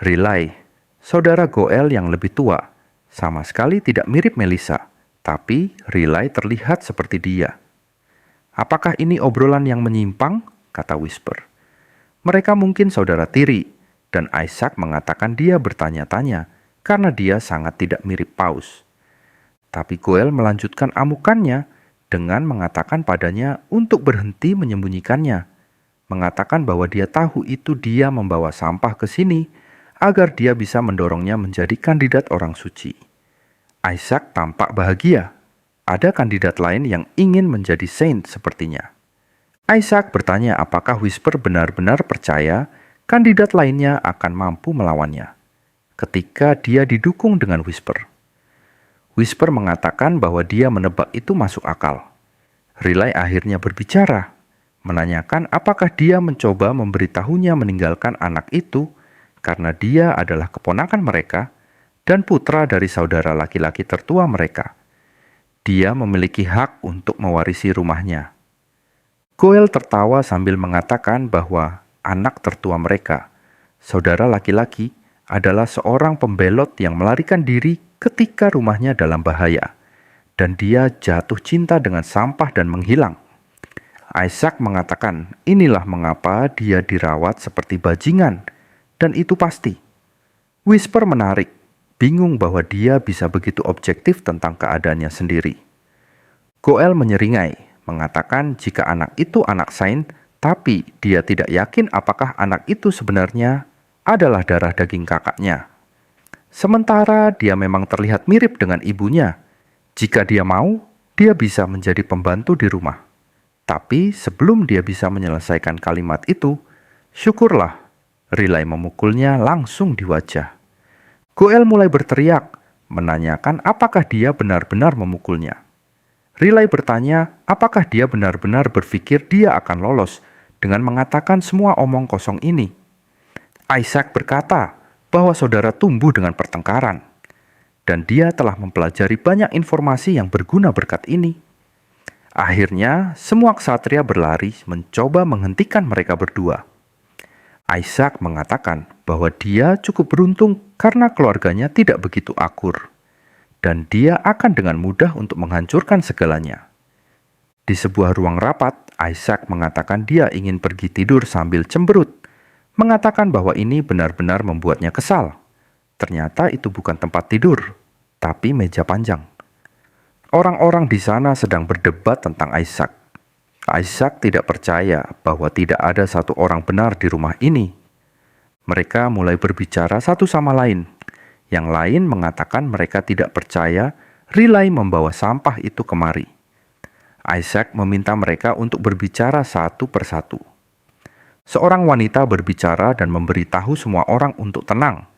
Riley, saudara Goel yang lebih tua, sama sekali tidak mirip Melissa, tapi Riley terlihat seperti dia. "Apakah ini obrolan yang menyimpang?" kata Whisper. "Mereka mungkin saudara tiri," dan Isaac mengatakan dia bertanya-tanya karena dia sangat tidak mirip Paus. Tapi Goel melanjutkan amukannya dengan mengatakan padanya untuk berhenti menyembunyikannya, mengatakan bahwa dia tahu itu dia membawa sampah ke sini agar dia bisa mendorongnya menjadi kandidat orang suci. Isaac tampak bahagia. Ada kandidat lain yang ingin menjadi saint sepertinya. Isaac bertanya apakah Whisper benar-benar percaya kandidat lainnya akan mampu melawannya. Ketika dia didukung dengan Whisper. Whisper mengatakan bahwa dia menebak itu masuk akal. Riley akhirnya berbicara, menanyakan apakah dia mencoba memberitahunya meninggalkan anak itu karena dia adalah keponakan mereka dan putra dari saudara laki-laki tertua mereka. Dia memiliki hak untuk mewarisi rumahnya. Goel tertawa sambil mengatakan bahwa anak tertua mereka, saudara laki-laki, adalah seorang pembelot yang melarikan diri ketika rumahnya dalam bahaya, dan dia jatuh cinta dengan sampah dan menghilang. Isaac mengatakan inilah mengapa dia dirawat seperti bajingan, dan itu pasti. Whisper menarik, bingung bahwa dia bisa begitu objektif tentang keadaannya sendiri. Goel menyeringai, mengatakan jika anak itu anak sains, tapi dia tidak yakin apakah anak itu sebenarnya adalah darah daging kakaknya. Sementara dia memang terlihat mirip dengan ibunya. Jika dia mau, dia bisa menjadi pembantu di rumah. Tapi sebelum dia bisa menyelesaikan kalimat itu, syukurlah, Riley memukulnya langsung di wajah. Goel mulai berteriak, menanyakan apakah dia benar-benar memukulnya. Riley bertanya apakah dia benar-benar berpikir dia akan lolos dengan mengatakan semua omong kosong ini. Isaac berkata bahwa saudara tumbuh dengan pertengkaran, dan dia telah mempelajari banyak informasi yang berguna berkat ini. Akhirnya, semua ksatria berlari mencoba menghentikan mereka berdua. Isaac mengatakan bahwa dia cukup beruntung karena keluarganya tidak begitu akur. dan dia akan dengan mudah untuk menghancurkan segalanya. Di sebuah ruang rapat, Isaac mengatakan dia ingin pergi tidur sambil cemberut, mengatakan bahwa ini benar-benar membuatnya kesal. Ternyata itu bukan tempat tidur, tapi meja panjang. Orang-orang di sana sedang berdebat tentang Isaac. Isaac tidak percaya bahwa tidak ada satu orang benar di rumah ini. Mereka mulai berbicara satu sama lain. Yang lain mengatakan mereka tidak percaya Riley membawa sampah itu kemari. Isaac meminta mereka untuk berbicara satu persatu. Seorang wanita berbicara dan memberitahu semua orang untuk tenang.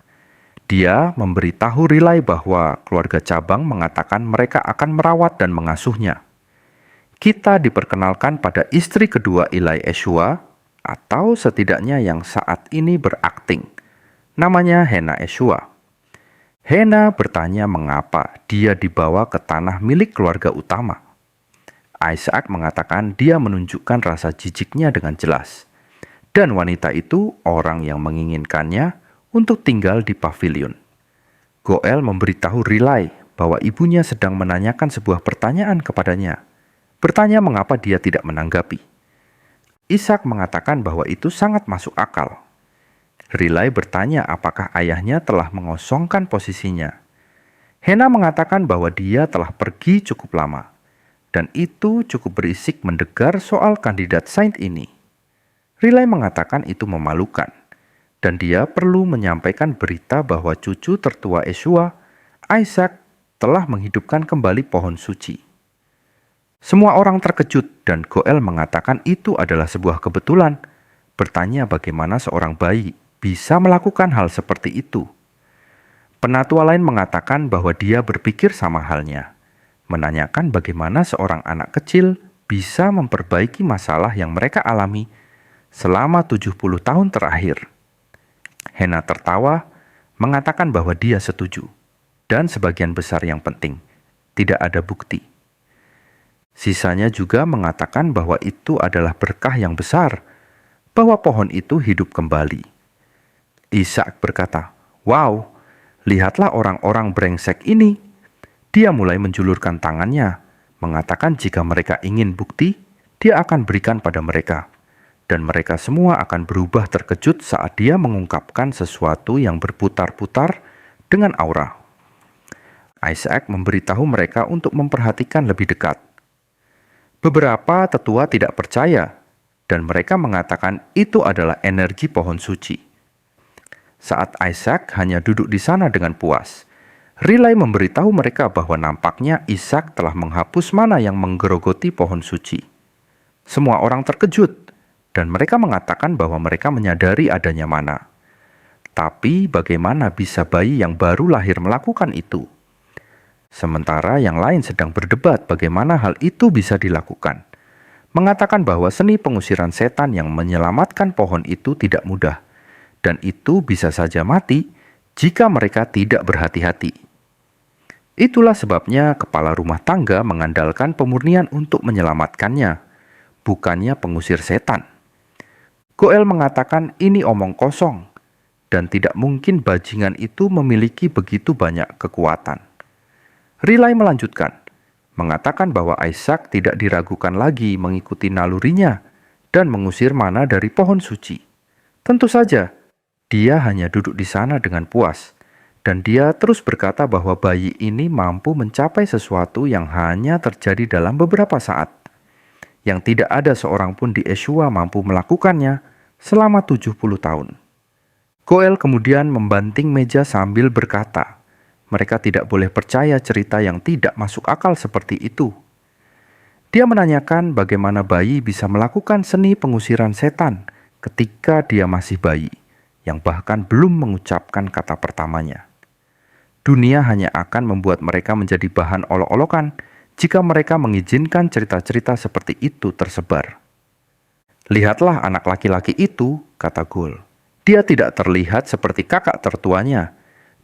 Dia memberitahu Riley bahwa keluarga cabang mengatakan mereka akan merawat dan mengasuhnya. Kita diperkenalkan pada istri kedua Eli Eshua, atau setidaknya yang saat ini berakting. Namanya Hannah Eshua. Hannah bertanya mengapa dia dibawa ke tanah milik keluarga utama. Isaac mengatakan dia menunjukkan rasa jijiknya dengan jelas. Dan wanita itu orang yang menginginkannya untuk tinggal di pavilion. Goel memberitahu Riley bahwa ibunya sedang menanyakan sebuah pertanyaan kepadanya. Bertanya mengapa dia tidak menanggapi. Ishak mengatakan bahwa itu sangat masuk akal. Riley bertanya apakah ayahnya telah mengosongkan posisinya. Hannah mengatakan bahwa dia telah pergi cukup lama. Dan itu cukup berisik mendengar soal kandidat saint ini. Riley mengatakan itu memalukan. Dan dia perlu menyampaikan berita bahwa cucu tertua Eshua, Isaac, telah menghidupkan kembali pohon suci. Semua orang terkejut dan Goel mengatakan itu adalah sebuah kebetulan. Bertanya bagaimana seorang bayi bisa melakukan hal seperti itu. Penatua lain mengatakan bahwa dia berpikir sama halnya. Menanyakan bagaimana seorang anak kecil bisa memperbaiki masalah yang mereka alami selama 70 tahun terakhir. Hannah tertawa, mengatakan bahwa dia setuju, dan sebagian besar yang penting, tidak ada bukti. Sisanya juga mengatakan bahwa itu adalah berkah yang besar, bahwa pohon itu hidup kembali. Ishak berkata, "Wow, lihatlah orang-orang brengsek ini." Dia mulai menjulurkan tangannya, mengatakan jika mereka ingin bukti, dia akan berikan pada mereka. Dan mereka semua akan berubah terkejut saat dia mengungkapkan sesuatu yang berputar-putar dengan aura. Isaac memberitahu mereka untuk memperhatikan lebih dekat. Beberapa tetua tidak percaya, dan mereka mengatakan itu adalah energi pohon suci. Saat Isaac hanya duduk di sana dengan puas, Riley memberitahu mereka bahwa nampaknya Ishak telah menghapus mana yang menggerogoti pohon suci. Semua orang terkejut, dan mereka mengatakan bahwa mereka menyadari adanya mana. Tapi bagaimana bisa bayi yang baru lahir melakukan itu? Sementara yang lain sedang berdebat bagaimana hal itu bisa dilakukan. Mengatakan bahwa seni pengusiran setan yang menyelamatkan pohon itu tidak mudah, dan itu bisa saja mati jika mereka tidak berhati-hati. Itulah sebabnya kepala rumah tangga mengandalkan pemurnian untuk menyelamatkannya, bukannya pengusir setan. Goel mengatakan ini omong kosong, dan tidak mungkin bajingan itu memiliki begitu banyak kekuatan. Riley melanjutkan, mengatakan bahwa Isaac tidak diragukan lagi mengikuti nalurinya dan mengusir mana dari pohon suci. Tentu saja, dia hanya duduk di sana dengan puas. Dan dia terus berkata bahwa bayi ini mampu mencapai sesuatu yang hanya terjadi dalam beberapa saat. Yang tidak ada seorang pun di Eshua mampu melakukannya selama 70 tahun. Goel kemudian membanting meja sambil berkata, mereka tidak boleh percaya cerita yang tidak masuk akal seperti itu. Dia menanyakan bagaimana bayi bisa melakukan seni pengusiran setan ketika dia masih bayi, yang bahkan belum mengucapkan kata pertamanya. Dunia hanya akan membuat mereka menjadi bahan olok-olokan jika mereka mengizinkan cerita-cerita seperti itu tersebar. Lihatlah anak laki-laki itu, kata Goel. Dia tidak terlihat seperti kakak tertuanya,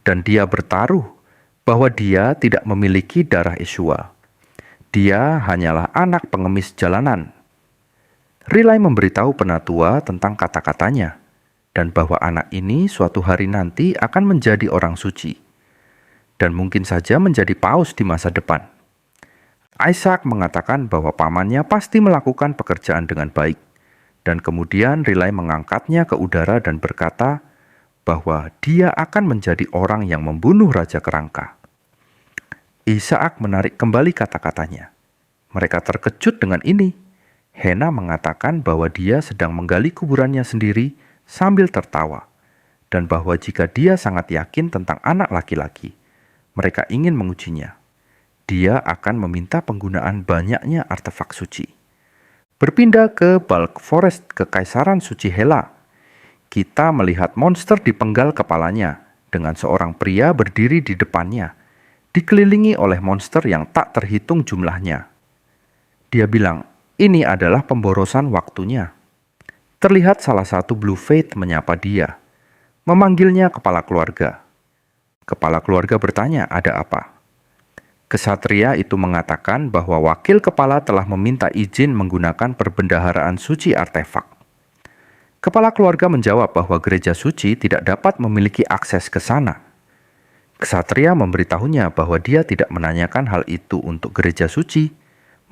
dan dia bertaruh bahwa dia tidak memiliki darah Eshua. Dia hanyalah anak pengemis jalanan. Riley memberitahu penatua tentang kata-katanya, dan bahwa anak ini suatu hari nanti akan menjadi orang suci. dan mungkin saja menjadi paus di masa depan. Isaac mengatakan bahwa pamannya pasti melakukan pekerjaan dengan baik, dan kemudian Riley mengangkatnya ke udara dan berkata bahwa dia akan menjadi orang yang membunuh Raja Kerangka. Isaac menarik kembali kata-katanya. Mereka terkejut dengan ini. Hena mengatakan bahwa dia sedang menggali kuburannya sendiri sambil tertawa, dan bahwa jika dia sangat yakin tentang anak laki-laki, mereka ingin mengujinya. Dia akan meminta penggunaan banyaknya artefak suci. Berpindah ke Bulk Forest Kekaisaran Suci Hela, kita melihat monster dipenggal kepalanya dengan seorang pria berdiri di depannya, dikelilingi oleh monster yang tak terhitung jumlahnya. Dia bilang, ini adalah pemborosan waktunya. Terlihat salah satu Blue Faith menyapa dia, memanggilnya kepala keluarga. Kepala keluarga bertanya, ada apa? Kesatria itu mengatakan bahwa wakil kepala telah meminta izin menggunakan perbendaharaan suci artefak. Kepala keluarga menjawab bahwa gereja suci tidak dapat memiliki akses ke sana. Kesatria memberitahunya bahwa dia tidak menanyakan hal itu untuk gereja suci,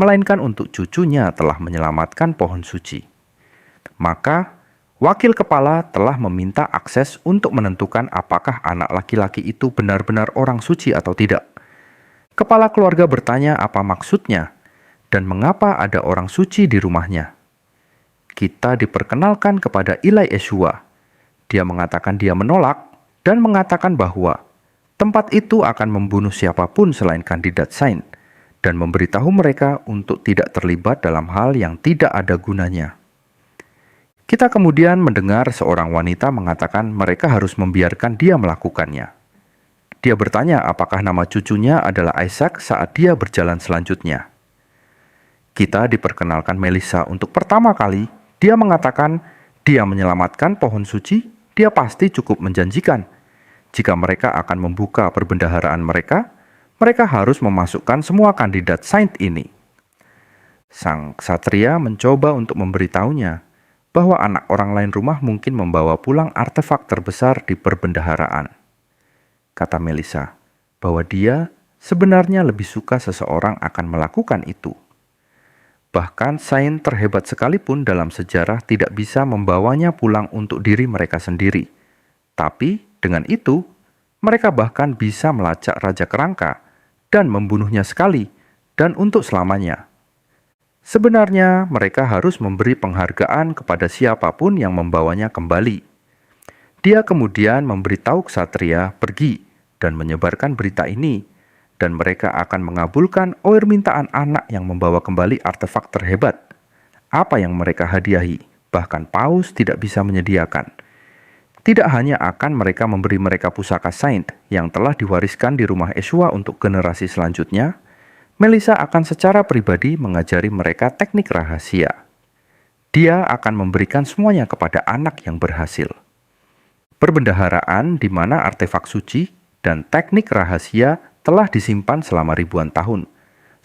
melainkan untuk cucunya telah menyelamatkan pohon suci. Maka, wakil kepala telah meminta akses untuk menentukan apakah anak laki-laki itu benar-benar orang suci atau tidak. Kepala keluarga bertanya apa maksudnya dan mengapa ada orang suci di rumahnya. Kita diperkenalkan kepada Eli Yeshua. Dia mengatakan dia menolak dan mengatakan bahwa tempat itu akan membunuh siapapun selain kandidat saint dan memberitahu mereka untuk tidak terlibat dalam hal yang tidak ada gunanya. Kita kemudian mendengar seorang wanita mengatakan mereka harus membiarkan dia melakukannya. Dia bertanya apakah nama cucunya adalah Isaac saat dia berjalan selanjutnya. Kita diperkenalkan Melissa untuk pertama kali. Dia mengatakan dia menyelamatkan pohon suci, dia pasti cukup menjanjikan. Jika mereka akan membuka perbendaharaan mereka, mereka harus memasukkan semua kandidat saint ini. Sang ksatria mencoba untuk memberitahunya bahwa anak orang lain rumah mungkin membawa pulang artefak terbesar di perbendaharaan. Kata Melissa, bahwa dia sebenarnya lebih suka seseorang akan melakukan itu. Bahkan saint terhebat sekalipun dalam sejarah tidak bisa membawanya pulang untuk diri mereka sendiri. Tapi dengan itu, mereka bahkan bisa melacak Raja Kerangka dan membunuhnya sekali dan untuk selamanya. Sebenarnya mereka harus memberi penghargaan kepada siapapun yang membawanya kembali. Dia kemudian memberitahu ksatria pergi dan menyebarkan berita ini, dan mereka akan mengabulkan permintaan anak yang membawa kembali artefak terhebat. Apa yang mereka hadiahi, bahkan paus tidak bisa menyediakan. Tidak hanya akan mereka memberi mereka pusaka saint yang telah diwariskan di rumah Yeshua untuk generasi selanjutnya, Melissa akan secara pribadi mengajari mereka teknik rahasia. Dia akan memberikan semuanya kepada anak yang berhasil. Perbendaharaan di mana artefak suci dan teknik rahasia telah disimpan selama ribuan tahun.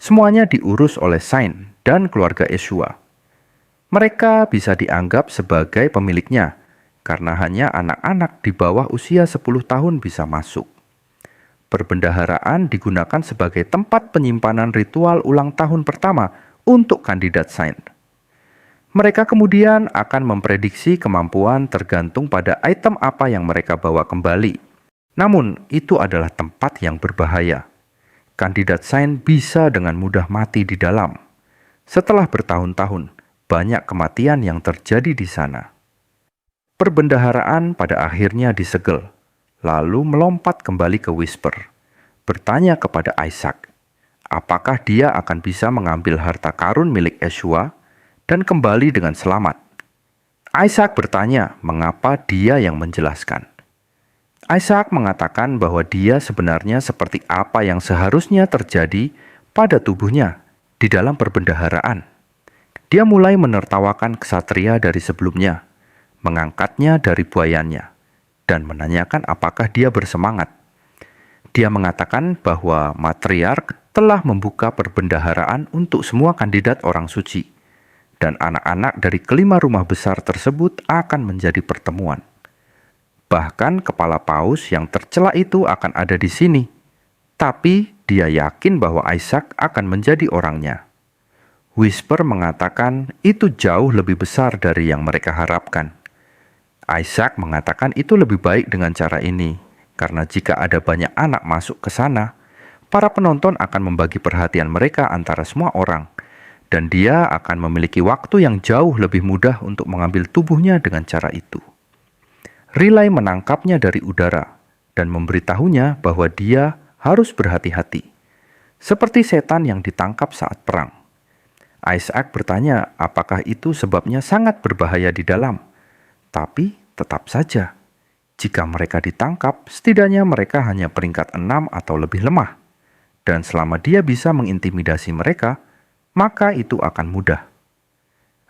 Semuanya diurus oleh saint dan keluarga Yeshua. Mereka bisa dianggap sebagai pemiliknya, karena hanya anak-anak di bawah usia 10 tahun bisa masuk. Perbendaharaan digunakan sebagai tempat penyimpanan ritual ulang tahun pertama untuk kandidat saint. Mereka kemudian akan memprediksi kemampuan tergantung pada item apa yang mereka bawa kembali. Namun, itu adalah tempat yang berbahaya. Kandidat saint bisa dengan mudah mati di dalam. Setelah bertahun-tahun, banyak kematian yang terjadi di sana. Perbendaharaan pada akhirnya disegel, lalu melompat kembali ke Whisper, bertanya kepada Isaac, apakah dia akan bisa mengambil harta karun milik Yeshua dan kembali dengan selamat. Isaac bertanya mengapa dia yang menjelaskan. Isaac mengatakan bahwa dia sebenarnya seperti apa yang seharusnya terjadi pada tubuhnya di dalam perbendaharaan. Dia mulai menertawakan ksatria dari sebelumnya, mengangkatnya dari buayannya, dan menanyakan apakah dia bersemangat. Dia mengatakan bahwa matriark telah membuka perbendaharaan untuk semua kandidat orang suci, dan anak-anak dari kelima rumah besar tersebut akan menjadi pertemuan. Bahkan kepala paus yang tercela itu akan ada di sini, Tapi dia yakin bahwa Ishak akan menjadi orangnya. Whisper mengatakan itu jauh lebih besar dari yang mereka harapkan. Ishak mengatakan itu lebih baik dengan cara ini, karena jika ada banyak anak masuk ke sana, para penonton akan membagi perhatian mereka antara semua orang, dan dia akan memiliki waktu yang jauh lebih mudah untuk mengambil tubuhnya dengan cara itu. Riley menangkapnya dari udara dan memberitahunya bahwa dia harus berhati-hati, seperti setan yang ditangkap saat perang. Ishak bertanya apakah itu sebabnya sangat berbahaya di dalam. Tapi tetap saja, jika mereka ditangkap, setidaknya mereka hanya peringkat 6 atau lebih lemah. Dan selama dia bisa mengintimidasi mereka, maka itu akan mudah.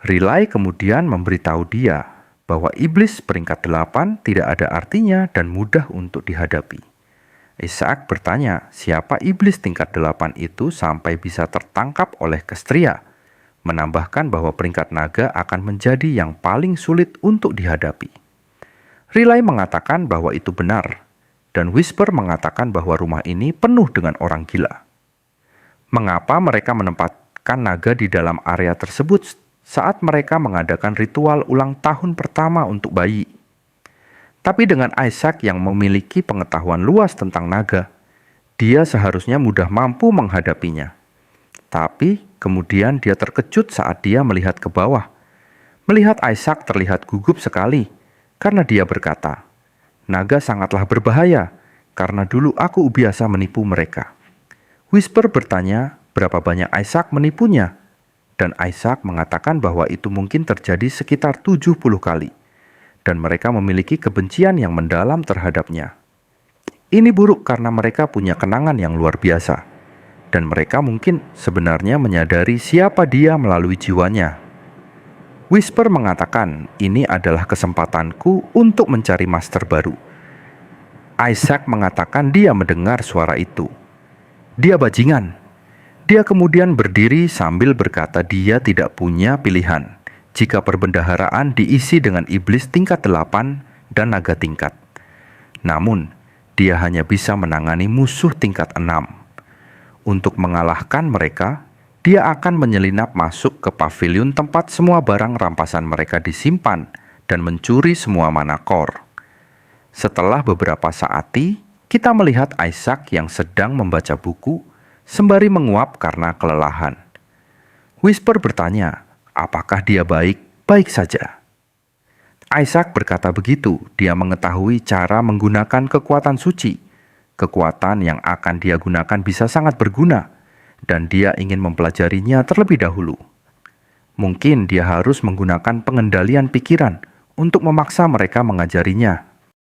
Riley kemudian memberitahu dia bahwa iblis peringkat 8 tidak ada artinya dan mudah untuk dihadapi. Ishak bertanya siapa iblis tingkat 8 itu sampai bisa tertangkap oleh kesatria, menambahkan bahwa peringkat naga akan menjadi yang paling sulit untuk dihadapi. Riley mengatakan bahwa itu benar, dan Whisper mengatakan bahwa rumah ini penuh dengan orang gila. Mengapa mereka menempatkan naga di dalam area tersebut saat mereka mengadakan ritual ulang tahun pertama untuk bayi? Tapi dengan Ishak yang memiliki pengetahuan luas tentang naga, dia seharusnya mudah mampu menghadapinya. Tapi kemudian dia terkejut saat dia melihat ke bawah. Melihat Ishak terlihat gugup sekali, karena dia berkata, "Naga sangatlah berbahaya, karena dulu aku biasa menipu mereka." Whisper bertanya berapa banyak Ishak menipunya, dan Ishak mengatakan bahwa itu mungkin terjadi sekitar 70 kali, dan mereka memiliki kebencian yang mendalam terhadapnya. Ini buruk karena mereka punya kenangan yang luar biasa, dan mereka mungkin sebenarnya menyadari siapa dia melalui jiwanya. Whisper mengatakan, ini adalah kesempatanku untuk mencari master baru. Ishak mengatakan dia mendengar suara itu. Dia bajingan. Dia kemudian berdiri sambil berkata dia tidak punya pilihan jika perbendaharaan diisi dengan iblis tingkat 8 dan naga tingkat. Namun, dia hanya bisa menangani musuh tingkat 6. Untuk mengalahkan mereka, dia akan menyelinap masuk ke pavilion tempat semua barang rampasan mereka disimpan dan mencuri semua manakor. Setelah beberapa saat, kita melihat Ishak yang sedang membaca buku sembari menguap karena kelelahan. Whisper bertanya, apakah dia baik-baik saja? Ishak berkata begitu, dia mengetahui cara menggunakan kekuatan suci. Kekuatan yang akan dia gunakan bisa sangat berguna, dan dia ingin mempelajarinya terlebih dahulu. Mungkin dia harus menggunakan pengendalian pikiran untuk memaksa mereka mengajarinya.